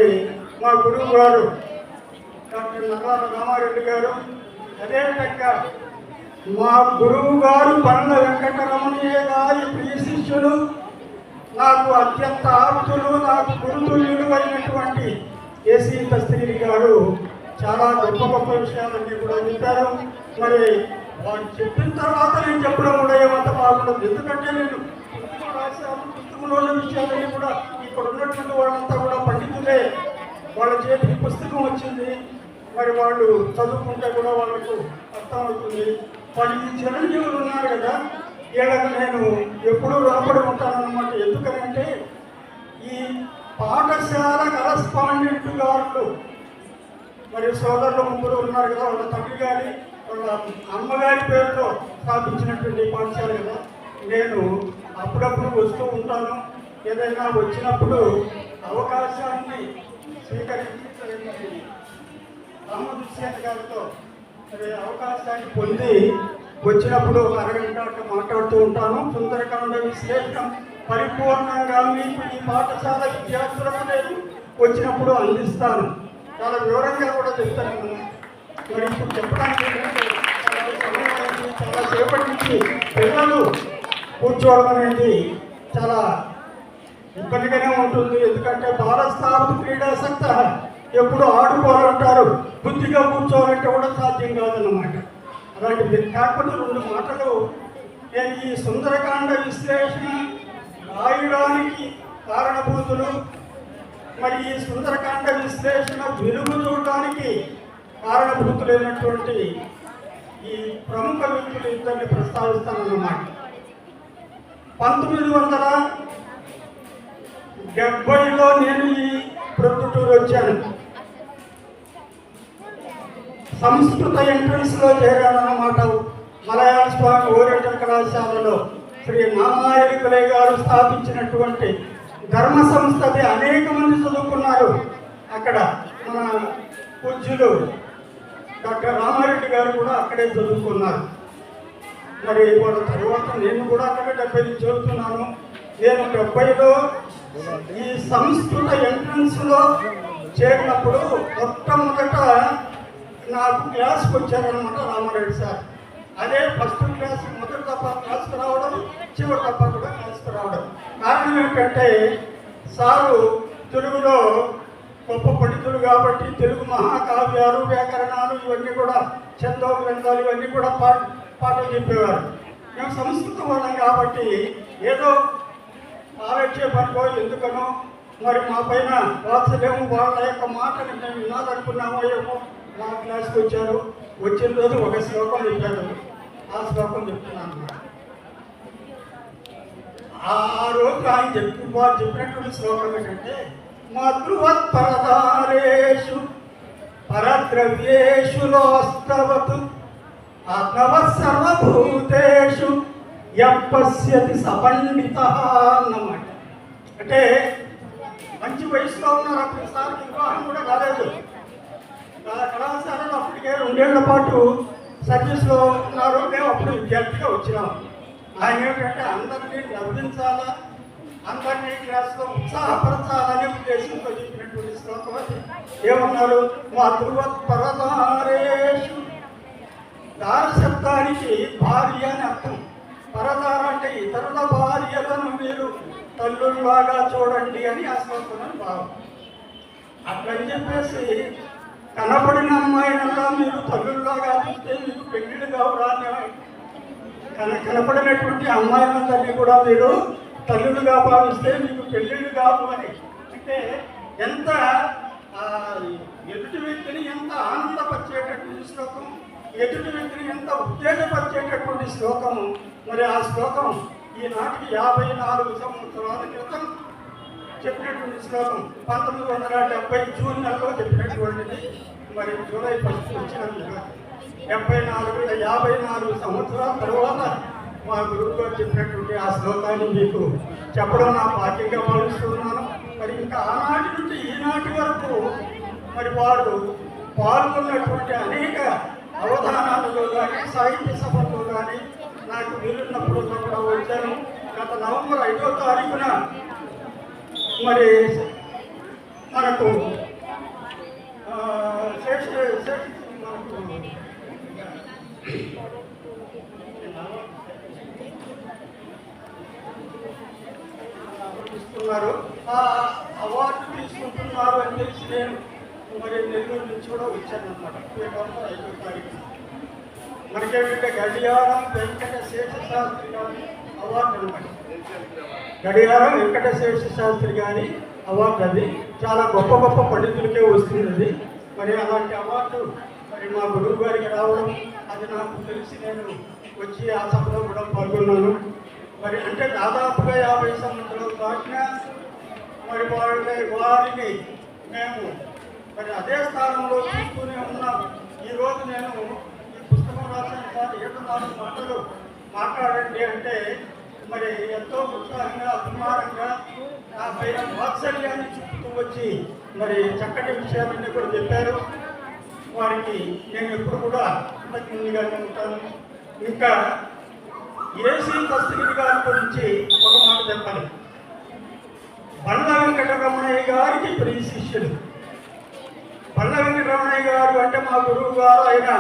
మా గురువు గారు డాక్టర్ నల్లాల రామారెడ్డి గారు, అదేవిధంగా మా గురువు గారు బండ్ల వెంకటరమణయ్య గారి ప్రియ శిష్యులు, నాకు అత్యంత ఆప్తులు, నాకు గురుతుల్యులు అయినటువంటి ఏసీ కస్తూరి గారు చాలా గొప్ప గొప్ప విషయాలన్నీ కూడా చెప్పారు. మరి వాళ్ళు చెప్పిన తర్వాత నేను చెప్పడం కూడా ఏమంత బాగుండదు. ఎందుకంటే నేను పుస్తకం రాశాను, పుస్తకంలో ఉన్న విషయాలన్నీ కూడా ఇక్కడ ఉన్నటువంటి వాళ్ళంతా కూడా పండితులే, వాళ్ళ చేతికి పుస్తకం వచ్చింది, మరి వాళ్ళు చదువుకుంటే కూడా వాళ్ళకు అర్థమవుతుంది. వాళ్ళు ఈ చిరంజీవులు ఉన్నారు కదా, వీళ్ళకి నేను ఎప్పుడూ రుణపడి ఉంటానన్నమాట. ఎందుకంటే ఈ పాఠశాల కరస్పాండెంట్ గారు మరి సోదరులు ముగ్గురు ఉన్నారు కదా, వాళ్ళ తండ్రి గారి వాళ్ళ అమ్మగారి పేరుతో స్థాపించినటువంటి పాఠశాల కదా. నేను అప్పుడప్పుడు వస్తూ ఉంటాను, ఏదైనా వచ్చినప్పుడు అవకాశాన్ని స్వీకరించి రామదుశ్యంత్ గారితో మరి అవకాశాన్ని పొంది వచ్చినప్పుడు ఒక అరగంట అట్లా మాట్లాడుతూ ఉంటాను. సుందరకాండ విశ్లేషణం పరిపూర్ణంగా మీకు ఈ పాఠశాల విద్యార్థులకు నేను వచ్చినప్పుడు అందిస్తాను, చాలా వివరంగా కూడా చెప్తాను. మరి ఇప్పుడు చెప్పడానికి ఏంటంటే చాలా సేపటి నుంచి పిల్లలు కూర్చోవడం అనేది చాలా ఇబ్బందిగానే ఉంటుంది. ఎందుకంటే భారతస్థాపన క్రీడాసక్త ఎప్పుడు ఆడుకోవాలంటారు, బుద్ధిగా కూర్చోవాలంటే కూడా సాధ్యం కాదన్నమాట. అలాంటిది కాకపోతే 2 మాటలు నేను ఈ సుందరకాండ విశ్లేషణ రాయడానికి కారణభూతులు, మరి ఈ సుందరకాండ విశ్లేషణ వెలుగు చూడడానికి కారణభూతులైనటువంటి ఈ ప్రముఖ వ్యక్తులు ఇద్దరిని ప్రస్తావిస్తానన్నమాట. 1970లో నేను ఈ ప్రొద్దుటూరు వచ్చాను. సంస్కృత ఎంట్రన్స్లో చేరానన్నమాట. మలయాళ స్వామి ఓరియంటల్ కళాశాలలో శ్రీ నామాయలి పిల్లై గారు స్థాపించినటువంటి ధర్మ సంస్థది. అనేక మంది చదువుకున్నారు అక్కడ. మన పూజ్యులు డాక్టర్ రామారెడ్డి గారు కూడా అక్కడే చదువుకున్నారు. మరి వాళ్ళ తర్వాత నేను కూడా అక్కడ 70 చదువుతున్నాను. నేను 70లో ఈ సంస్కృత ఎంట్రన్స్లో చేరినప్పుడు మొట్టమొదట నాకు క్లాస్కి వచ్చారనమాట రామారెడ్డి సార్. అదే ఫస్ట్ క్లాస్, మొదటి తప్ప క్లాస్కి రావడం, చివరి తప్ప కూడా క్లాస్కి రావడం. కారణం ఏంటంటే సారు తెలుగులో గొప్ప పండితులు కాబట్టి తెలుగు మహాకావ్యాలు, వ్యాకరణాలు ఇవన్నీ కూడా, ఛందో గ్రంథాలు ఇవన్నీ కూడా పాటలు చెప్పేవారు. మేము సంస్కృతం వాళ్ళం కాబట్టి ఏదో ఆలోచించబడిపో ఎందుకనో మరి మా పైన వాత్సల్యము, వాళ్ళ యొక్క మాటని మేము వినాలనుకున్నామో ఏమో మా క్లాస్కి వచ్చారు. వచ్చిన రోజు ఒక శ్లోకం చెప్పారు, ఆ శ్లోకం చెప్తున్నాను. ఆ రోజు ఆయన చెప్పినటువంటి శ్లోకం ఏంటంటే, మాతృవత్ పరదారేషు పరద్రవ్యేషు లోస్తవతు ఆత్మవత్ సర్వభూతేషు యపశ్యతి సపండిత అన్నమాట. అంటే మంచి వయసులో ఉన్నారు అప్పుడు సార్, వివాహం కూడా కాలేదు. కళాశాలలో అప్పటికే 2 ఏళ్ల పాటు సర్వీస్లో ఉన్నారు. మేము అప్పుడు విద్యార్థిగా వచ్చినాము. ఆయన ఏమిటంటే అందరినీ నవ్వించాలా, అందరినీ క్లాస్లో ఉత్సాహపరచాలనే ఉద్దేశంతో చెప్పినటువంటి శ్లోకం. ఏమన్నారు? మాతృవత్ పరదారేషు. దార శబ్దానికి భార్య అని అర్థం. పరదార అంటే ఇతరుల భార్యలను మీరు తల్లులాగా చూడండి అని ఆ శ్లోకం భావం. అట్లని చెప్పేసి కనబడిన అమ్మాయినల్లా మీరు తల్లులాగా చూస్తే మీకు పెళ్లిళ్ళు కావు రాని, కనపడినటువంటి అమ్మాయిలందరినీ కూడా మీరు తల్లులుగా భావిస్తే మీకు పెళ్లిళ్ళు కావు అని. అంటే ఎంత ఎదుటి వ్యక్తిని ఎంత ఆనందపరిచేటటువంటి శ్లోకం, ఎదుటి వ్యక్తిని ఎంత ఉత్తేజపరిచేటటువంటి శ్లోకం. మరి ఆ శ్లోకం ఈనాటికి 54 సంవత్సరాల క్రితం చెప్పినటువంటి శ్లోకం. 1970 జూన్ నెలలో చెప్పినటువంటిది. మరి జూలై 1 వచ్చినందుకు 54 సంవత్సరాల తర్వాత మా గురువు గారు చెప్పినటువంటి ఆ శ్లోకాన్ని మీకు చెప్పడం నా భాగ్యంగా భావిస్తున్నాను. మరి ఇంకా ఆనాటి నుండి ఈనాటి వరకు మరి వారు పాల్గొన్నటువంటి అనేక అవధానాలలో కానీ సాహిత్య సభల్లో కానీ నాకు వీలున్నప్పుడు కూడా వచ్చాను. గత నవంబర్ 5వ తారీఖున మరి మనకు ఇస్తున్నారు. ఆ అవార్డు తీసుకుంటున్నారు అని తెలిసి నేను మరి నెల్లూరు నుంచి కూడా వచ్చాను అనమాట. నవంబర్ 5వ తారీఖు మనకేంటంటే గడియారం వెంకటశేష శాస్త్రి గారి అవార్డు అనమాట. గడియారం వెంకటశేష శాస్త్రి గారి అవార్డు అది చాలా గొప్ప గొప్ప పండితులకే వస్తుంది. మరి అలాంటి అవార్డు మరి మా గురువు గారికి రావడం అది నాకు తెలిసి నేను వచ్చి ఆ సభలో కూడా పాల్గొన్నాను. మరి అంటే దాదాపుగా 50 సంవత్సరాలు దాటినా మరి వారిని మేము మరి అదే స్థానంలో చూస్తూనే ఉన్నాం. ఈరోజు నేను ఈ పుస్తకం రాసిన సార్ 7-4 మాటలు మాట్లాడండి అంటే మరి ఎంతో ఉత్సాహంగా అభిమానంగా నా పైన వాత్సల్యాన్ని చూపుతూ వచ్చి మరి చక్కటి విషయాలన్నీ కూడా చెప్పారు. వారికి నేను ఎప్పుడు కూడా కృతజ్ఞునిగానే ఉంటాను. ఇంకా ఏసీ దస్తగిరి గారి గురించి ఒక మాట చెప్పాలి. బండ్ల వెంకటరమణయ్య గారికి ప్రియ శిష్యుడు. బండ్ల వెంకటరమణయ్య గారు అంటే మా గురువు గారు ఆయన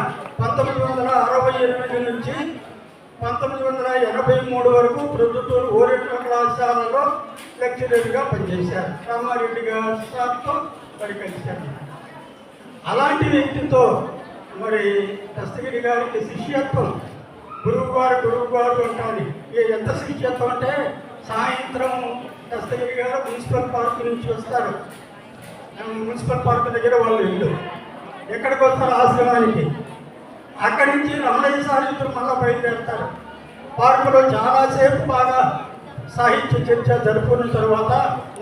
1968 నుంచి 1983 వరకు ప్రొద్దుటూరు ఓరియంటల్ కళాశాలలో లెక్చరర్గా పనిచేశారు. రామారెడ్డి గారి సార్తో మరి కలిశారు. అలాంటి వ్యక్తితో మరి దస్తగిరి గారికి శిష్యత్వం గురువు గారు అంటారు. ఎంత శిష్యత్వం అంటే సాయంత్రం దస్తగిరి గారు మున్సిపల్ పార్క్ నుంచి వస్తారు. మున్సిపల్ పార్క్ దగ్గర వాళ్ళు ఇల్లు. ఎక్కడికి వస్తారు? ఆశ్రమానికి. అక్కడి నుంచి రమణయ్య సాహిత్యం మళ్ళీ బయలుదేరుతారు. పార్కులో చాలాసేపు బాగా సాహిత్య చర్చ జరుపుకున్న తర్వాత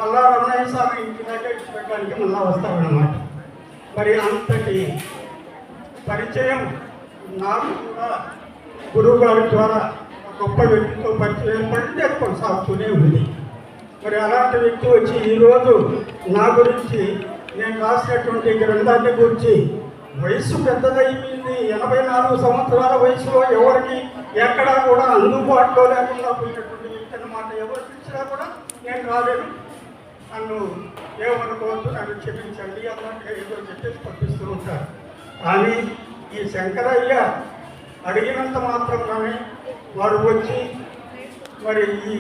మళ్ళా రమణయ్య సార్ ఇంటి దగ్గర పెట్టడానికి మళ్ళా వస్తారన్నమాట. మరి అంతటి పరిచయం నాకు కూడా గురువు గారి ద్వారా గొప్ప వ్యక్తితో పరిచయం ఏర్పడింది, కొనసాగుతూనే ఉంది. మరి అలాంటి వ్యక్తి వచ్చి ఈరోజు నా గురించి నేను రాసినటువంటి గ్రంథాన్ని గురించి వయస్సు పెద్దదైపోయింది. 84 సంవత్సరాల వయసులో ఎవరికి ఎక్కడా కూడా అందుబాటులో లేకుండా పోయినటువంటి వ్యక్తి అన్నమాట. ఎవరు పిలిచినా కూడా నేను రాలేను, నన్ను ఏమనుకోవద్దు, నన్ను క్షమించండి అన్నట్టుగా ఏదో చెప్పేసి పంపిస్తూ ఉంటారు. కానీ ఈ శంకరయ్య అడిగినంత మాత్రంలోనే వారు వచ్చి మరి ఈ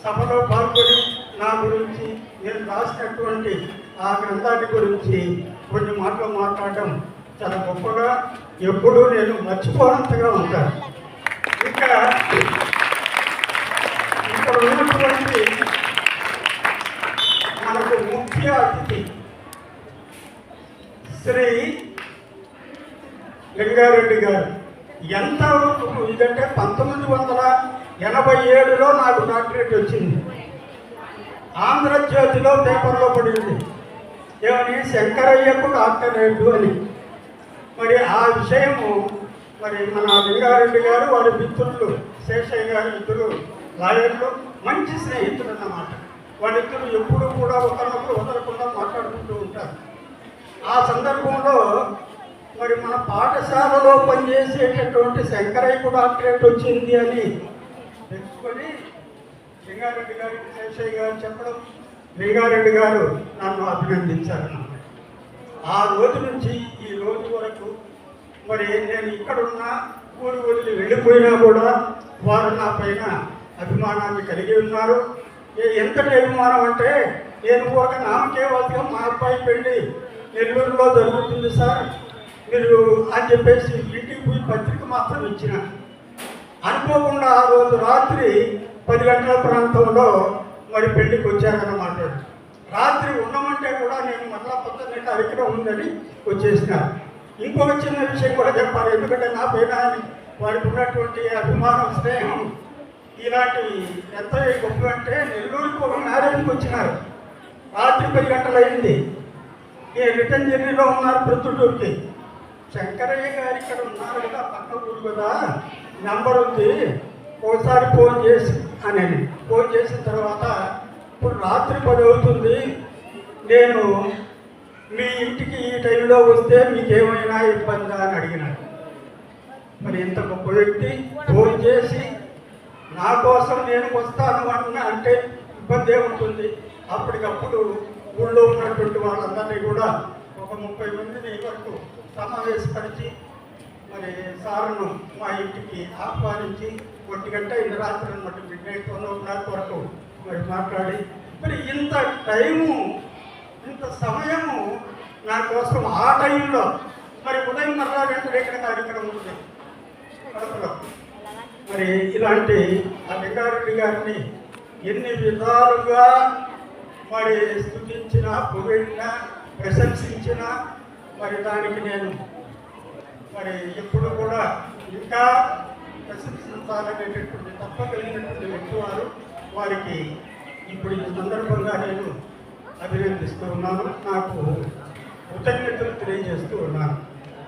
సభలో పాల్గొని నా గురించి నేను రాసినటువంటి ఆ గ్రంథాన్ని గురించి కొన్ని మాటలు మాట్లాడడం చాలా గొప్పగా ఎప్పుడూ నేను మర్చిపోనంతగా ఉంటాను. ఇక్కడ ఉన్నటువంటి మనకు ముఖ్య అతిథి శ్రీ లింగారెడ్డి గారు. ఎంత ఇదంటే 1987లో నాకు డాక్టరేట్ వచ్చింది. ఆంధ్రజ్యోతిలో పేపర్లో పడింది ఏమని, శంకరయ్యకు డాక్టరేటు అని. మరి ఆ విషయము మరి మన లింగారెడ్డి గారు వారి మిత్రులు శేషయ్య గారు ఇద్దరు లాయర్లు, మంచి స్నేహితులు అన్నమాట. వాళ్ళిద్దరు ఎప్పుడు కూడా ఒకరినొకరు వదలకుండా మాట్లాడుకుంటూ ఉంటారు. ఆ సందర్భంలో మరి మన పాఠశాలలో పనిచేసేటటువంటి శంకరయ్యకు డాక్టరేట్ వచ్చింది అని తెలుసుకొని లింగారెడ్డి గారికి శేషయ్య గారు చెప్పడం, లింగారెడ్డి గారు నన్ను అభినందించారు. ఆ రోజు నుంచి ఈ రోజు వరకు మరి నేను ఇక్కడున్నా ఊరు వదిలి వెళ్ళిపోయినా కూడా వారు నా పైన అభిమానాన్ని కలిగి ఉన్నారు. ఎంతటి అభిమానం అంటే, నేను ఒక నామకేవాదిగా మా అబ్బాయి పెళ్ళి నెల్లూరులో జరుగుతుంది సార్ మీరు అని చెప్పేసి ఇంటికి పోయి పత్రిక మాత్రం ఇచ్చిన. అనుకోకుండా ఆ రోజు రాత్రి 10 గంటల ప్రాంతంలో మరి పెళ్లికి వచ్చారన్నమాట. రాత్రి ఉండమంటే కూడా నేను మళ్ళా పొద్దున్నే కార్యక్రమం ఉందని వచ్చేసిన. ఇంకొక చిన్న విషయం కూడా చెప్పాలి, ఎందుకంటే నా పైన వారికి ఉన్నటువంటి అభిమానం, స్నేహం ఇలాంటివి ఎంత గొప్ప అంటే, నెల్లూరుకి ఒక మ్యారేజ్కి వచ్చినారు. రాత్రి 10 గంటలు అయింది. ఈ రిటర్న్ జర్నీలో ఉన్నారు ప్రొద్దుటూరుకి. శంకరయ్య గారు ఇక్కడ ఉన్నారు కదా, పక్క ఊరు కదా, నెంబర్ ఉంది, ఒకసారి ఫోన్ చేసి అనేది. ఫోన్ చేసిన తర్వాత ఇప్పుడు రాత్రి 10 అవుతుంది, నేను మీ ఇంటికి ఈ టైంలో వస్తే మీకేమైనా ఇబ్బందా అని అడిగినాడు. మరి ఇంత గొప్ప వ్యక్తి ఫోన్ చేసి నా కోసం నేను వస్తాను అంటే ఇబ్బంది ఏముంటుంది. అప్పటికప్పుడు ఊళ్ళో ఉన్నటువంటి వాళ్ళందరినీ కూడా ఒక 30 మందిని వరకు సమావేశపరిచి మరి సార్ను మా ఇంటికి ఆహ్వానించి 1 గంట ఇంత రాత్రి అనమాట, మిడ్నైట్ 1:30 వరకు మరి మాట్లాడి, మరి ఇంత టైము ఇంత సమయము నా కోసం ఆ టైంలో. మరి ఉదయం మరలా వెంటనే ఇక్కడ కార్యక్రమం ఉంది కడపలో. మరి ఇలాంటి ఆ లింగారెడ్డి గారిని ఎన్ని విధాలుగా మరి స్తుతించిన, పొగిడిన, ప్రశంసించిన మరి దానికి నేను మరి ఎప్పుడు కూడా ఇంకా ప్రశంసించాలనేటటువంటి తప్ప కలిగినటువంటి వ్యక్తి వారికి ఇప్పుడు ఈ సందర్భంగా నేను అభినందిస్తూ ఉన్నాను, నాకు కృతజ్ఞతలు తెలియజేస్తూ ఉన్నాను.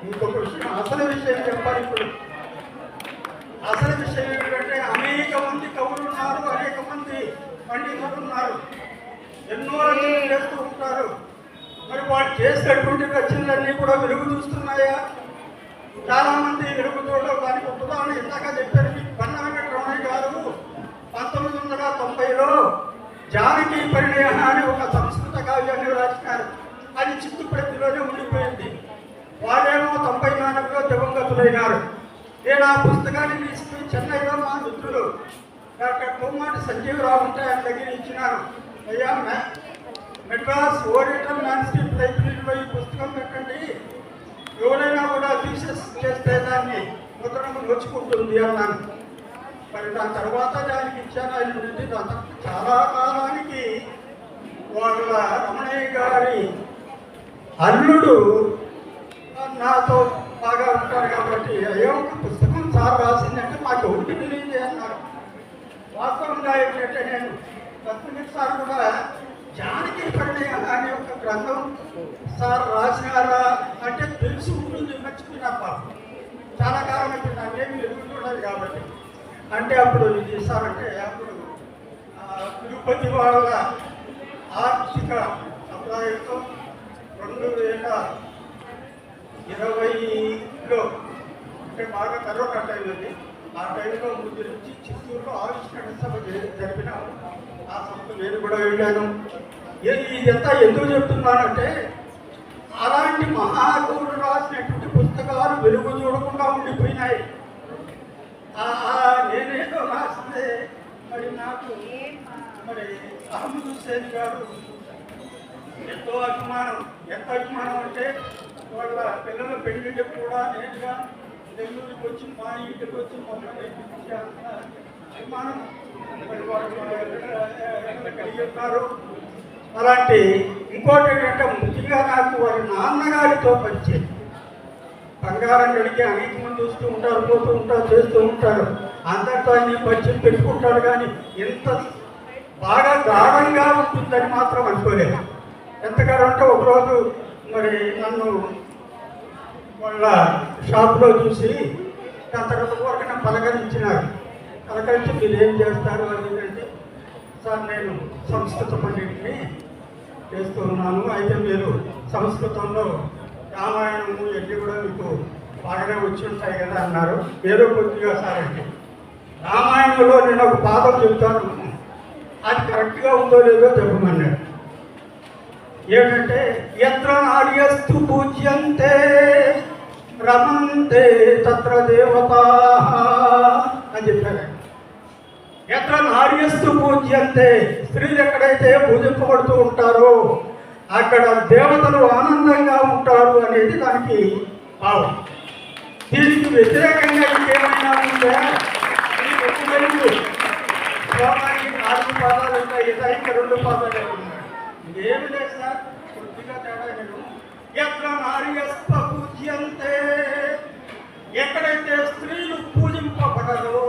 ఇంకొక విషయం, అసలు విషయం చెప్పాలి. ఇప్పుడు అసలు విషయం ఏంటంటే అనేక మంది కవులు ఉన్నారు, అనేక మంది పండితులు ఉన్నారు, ఎన్నో రచనలు చేస్తూ ఉంటారు. మరి వాళ్ళు చేసేటువంటి రచనలన్నీ కూడా వెలుగు చూస్తున్నాయా? చాలామంది వెలుగు చూడడం. దానికి ఉదాహరణ ఇందాక చెప్పారు మీకు, పన్నా వెంకటరమణయ్య గారు 1990లో జానకి పరిణయ అని ఒక సంస్కృత కావ్యాన్ని రాసినారు. అది చిత్తుప్రతిలోనే ఉండిపోయింది. వాళ్ళేమో 94లో దివంగతులైనారు. నేను ఆ పుస్తకాన్ని తీసుకుని చెన్నైలో మా మిత్రులు డాక్టర్ కొమ్మాటి సంజీవరావు ఉంటే ఆయన దగ్గర ఇచ్చినాను. అయ్యా, మెడ్రాస్ ఓరియంటల్ మ్యాన్స్క్రిప్ట్ లైబ్రరీలో ఈ పుస్తకం పెట్టండి, ఎవరైనా కూడా థీసిస్ చేస్తే దాన్ని ముద్రణ నోచుకుంటుంది అన్నాను. మరి దాని తర్వాత దానికి ఇచ్చాను. ఆయన నుండి దాని చాలా కాలానికి వాళ్ళ రమణయ్య గారి అల్లుడు నాతో బాగా ఉంటారు కాబట్టి, అయ్యో పుస్తకం సార్ రాసిందంటే మాకు ఒకటి తెలియదు అన్నారు. వాస్తవంగా ఏంటంటే నేను పత్రిక సార్ కూడా జానకి పరిణయ అనే ఒక గ్రంథం సార్ రాసినారా అంటే తెలిసి ఉంటుంది, మర్చిపోయినా పాపం. చాలా కాలం అయిపోయింది, నాకేమి ఎదుగుతుండదు కాబట్టి. అంటే అప్పుడు ఇది చేశారంటే అప్పుడు తిరుపతి వాళ్ళ ఆర్థిక అభిప్రాయంతో 2020లో అంటే బాగా కరోనా టైం ఉంది. ఆ టైంలో ముద్రించి చిత్తూరులో ఆవిష్కరణ సభ జరిపిన ఆ సభకు నేను కూడా వెళ్ళాను. ఇదంతా ఎందుకు చెప్తున్నానంటే అలాంటి మహాకవులు రాసినటువంటి పుస్తకాలు వెలుగు చూడకుండా ఉండిపోయినాయి. నేనేదో రాస్తే మరి నాకు మరి అహ్మద్ హుస్సేన్ గారు ఎంతో అభిమానం. ఎంత అభిమానం అంటే వాళ్ళ పిల్లల పెళ్లిళ్ళకి కూడా నేరుగా నెల్లూరుకి వచ్చి మా ఇంటికి వచ్చి మమ్మల్ని అభిమానం మరి వాళ్ళు కలిగి ఉన్నారు. అలాంటి ఇంకోటి ఏంటంటే ముఖ్యంగా నాకు వారి నాన్నగారితో పరిచయం. బంగారం గడికి అనేక మంది వస్తూ ఉంటారు, పోతూ ఉంటారు, చేస్తూ ఉంటారు, అందరితో అన్ని పరిచయం పెట్టుకుంటారు. కానీ ఎంత బాగా గాఢంగా ఉంటుందని మాత్రం అనుకోలేదు. ఎంతగానో అంటే ఒకరోజు మరి నన్ను వాళ్ళ షాప్లో చూసి అంత వరకు పలకరించినారు. పలకరించి మీరు ఏం చేస్తారు అని అంటే, సార్ నేను సంస్కృత పండితుని చేస్తూ ఉన్నాను, అయితే మీరు సంస్కృతంలో రామాయణము ఎన్ని కూడా మీకు బాగానే వచ్చి ఉంటాయి కదా అన్నారు. ఏదో కొద్దిగా సార్ అంటే రామాయణంలో నేను ఒక పాదం చెప్తాను, అది కరెక్ట్గా ఉందో లేదో చెప్పమన్నాడు. ఏంటంటే ఎత్ర నార్యస్తు పూజ్యంతే రమంతే తత్ర దేవతా అని చెప్పారు. ఎత్ర నార్యస్తు పూజ్యంతే, స్త్రీలు ఎక్కడైతే పూజింపబడుతూ ఉంటారో అక్కడ దేవతలు ఆనందంగా ఉంటారు అనేది దానికి భావం. దీనికి వ్యతిరేకంగా ఇంకేమైనా ఉంటే శ్లోకానికి 4 పాదాలు ఉంటాయి, ఇంకా 2 పాదాలు ఉన్నాయి. ఇదేమి లేదు సార్, కొద్దిగా తేడా. నేను ఎత్ర నార్యస్త పూజ్యంతే, ఎక్కడైతే స్త్రీలు పూజింపబడరో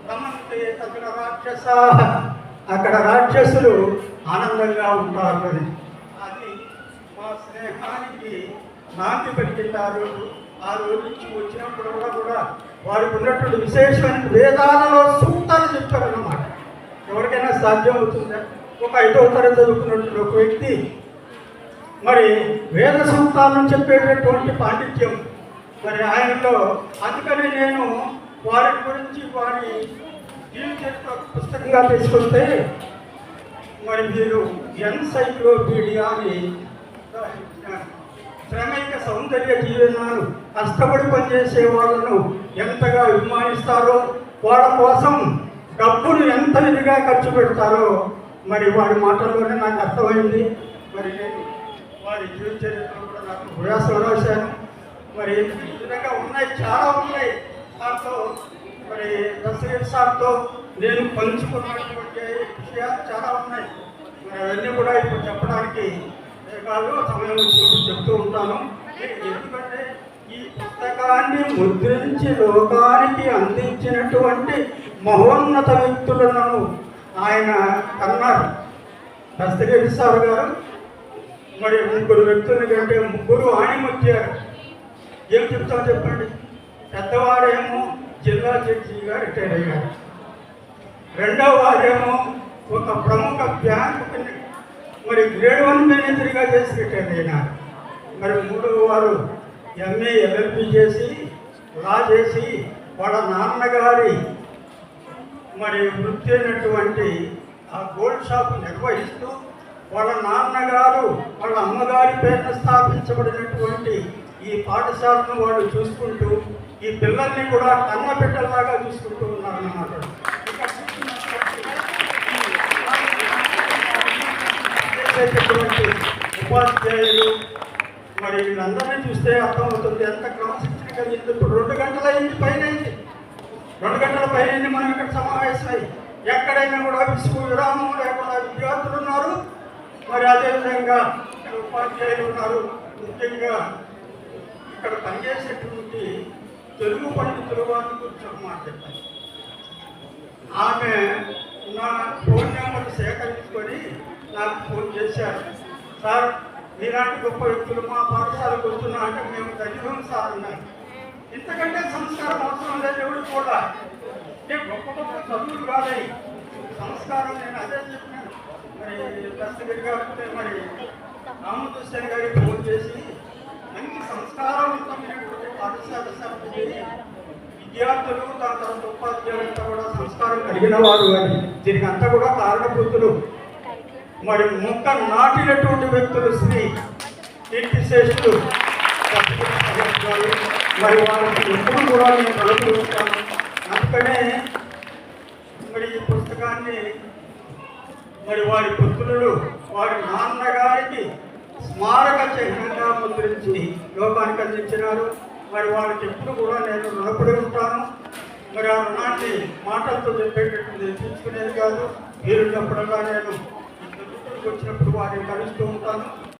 రమంతే తగిన రాక్షస, అక్కడ రాక్షసులు ఆనందంగా ఉంటారు అని. అది మా స్నేహానికి నాంది పలికింటారు. ఆ రోజు నుంచి వచ్చినప్పుడు కూడా వారికి ఉన్నటువంటి విశేషమైన వేదాలలో సూక్తాలు చెప్పారన్నమాట. ఎవరికైనా సాధ్యం అవుతుందా? ఒక 5వ తరగతి చదువుకున్నటువంటి ఒక వ్యక్తి మరి వేద సూక్తాలను చెప్పేటటువంటి పాండిత్యం మరి ఆయనలో. అందుకని నేను వారి గురించి వారి జీవిత పుస్తకంగా తీసుకొస్తే మరి మీరు ఎన్సైక్లోపీడియా అని శ్రమైక సౌందర్య జీవనాలు కష్టపడి పనిచేసే వాళ్ళను ఎంతగా అభిమానిస్తారో, వాళ్ళ కోసం డబ్బును ఎంత ఇదిగా ఖర్చు పెడతారో మరి వారి మాటల్లోనే నాకు అర్థమైంది. మరి నేను వారి జీవిత చరిత్ర కూడా నాకు ప్రయాసం రాశాను. మరి ఈ విధంగా ఉన్నాయి, చాలా ఉన్నాయి. దాంతో మరి దశరథ సార్తో నేను పంచుకున్నటువంటి విషయాలు చాలా ఉన్నాయి. మరి అవన్నీ కూడా ఇప్పుడు చెప్పడానికి కాదు, సమయం వచ్చినప్పుడు చెప్తూ ఉంటాను. ఎందుకంటే ఈ పుస్తకాన్ని ముద్రించి లోకానికి అందించినటువంటి మహోన్నత వ్యక్తులను ఆయన కన్నారు. దశరథ సార్ గారు మరి 3 వ్యక్తుల కంటే 3 ఆణిముత్యారు. ఏం చెప్తాం చెప్పండి. పెద్దవారేమో జిల్లా జడ్జిగా రిటైర్ అయ్యారు. రెండవ వారేమో ఒక ప్రముఖ బ్యాంకు మరి గ్రేడ్ 1 మేనేజర్గా చేసి రిటైర్ అయినారు. మరి 3వ వారు MA LLB చేసి లా చేసి వాళ్ళ నాన్నగారి మరి వృత్తి అయినటువంటి ఆ గోల్డ్ షాప్ నిర్వహిస్తూ వాళ్ళ నాన్నగారు వాళ్ళ అమ్మగారి పేరున స్థాపించబడినటువంటి ఈ పాఠశాలను వాళ్ళు చూసుకుంటూ ఈ పిల్లల్ని కూడా కన్న బిడ్డలాగా చూసుకుంటూ ఉన్నారన్నమాట. ఉపాధ్యాయులు మరి వీళ్ళందరినీ చూస్తే అర్థమవుతుంది ఎంత క్రమశిక్షణ కలిగింది. ఇప్పుడు 2 గంటల పైన 2 గంటల పైన మనం ఇక్కడ సమావేశమై ఎక్కడైనా కూడా విసుగు విరామం లేకుండా విద్యార్థులు ఉన్నారు. మరి అదేవిధంగా ఉపాధ్యాయులు ఉన్నారు. ముఖ్యంగా ఇక్కడ పనిచేసేటువంటి తెలుగు పండితులు వారిని గురించి ఒక మాట చెప్పాను. ఆమె నా ఫోన్ నెంబర్ సేకరించుకొని నాకు ఫోన్ చేశారు. సార్, మీలాంటి గొప్ప వ్యక్తులు మా పాఠశాలకు వస్తున్నా అంటే మేము ధన్యవాదం సార్ అన్నారు. ఇంతకంటే సంస్కారం అవసరం లేదు ఎవరు కూడా. నేను గొప్ప గొప్ప చదువులు కాదని సంస్కారం నేను అదే చెప్పినాను. మరి దస్తగిరి గారితో మరి రామకృష్ణ గారికి ఫోన్ చేసి మంచి సంస్కారవంతమైనటువంటి పాఠశాల సమితి విద్యార్థులు దాని తర్వాత ఉపాధ్యాయులంతా కూడా సంస్కారం కలిగిన వారు అని దీనికి అంతా కూడా కారణభూతులు మరి మొక్క నాటినటువంటి వ్యక్తులు శ్రీ కీర్తిశేషులు మరి వాళ్ళకి ఎప్పుడు కూడా నేను కలుపుతూ ఉంటాను. అందుకనే మరి ఈ పుస్తకాన్ని మరి వారి పుత్రులు వారి నాన్నగారికి స్మారక చిహ్నంగా ముద్రించి లోకానికి అందించినారు. మరి వాళ్ళకి ఎప్పుడు కూడా నేను రుణపడి ఉంటాను. మరి ఆ రుణాన్ని మాటలతో చెప్పేటట్టు నేర్పించుకునేది కాదు. వీరున్నప్పుడల్లా నేను వచ్చినప్పుడు వారిని కలుస్తూ ఉంటాను.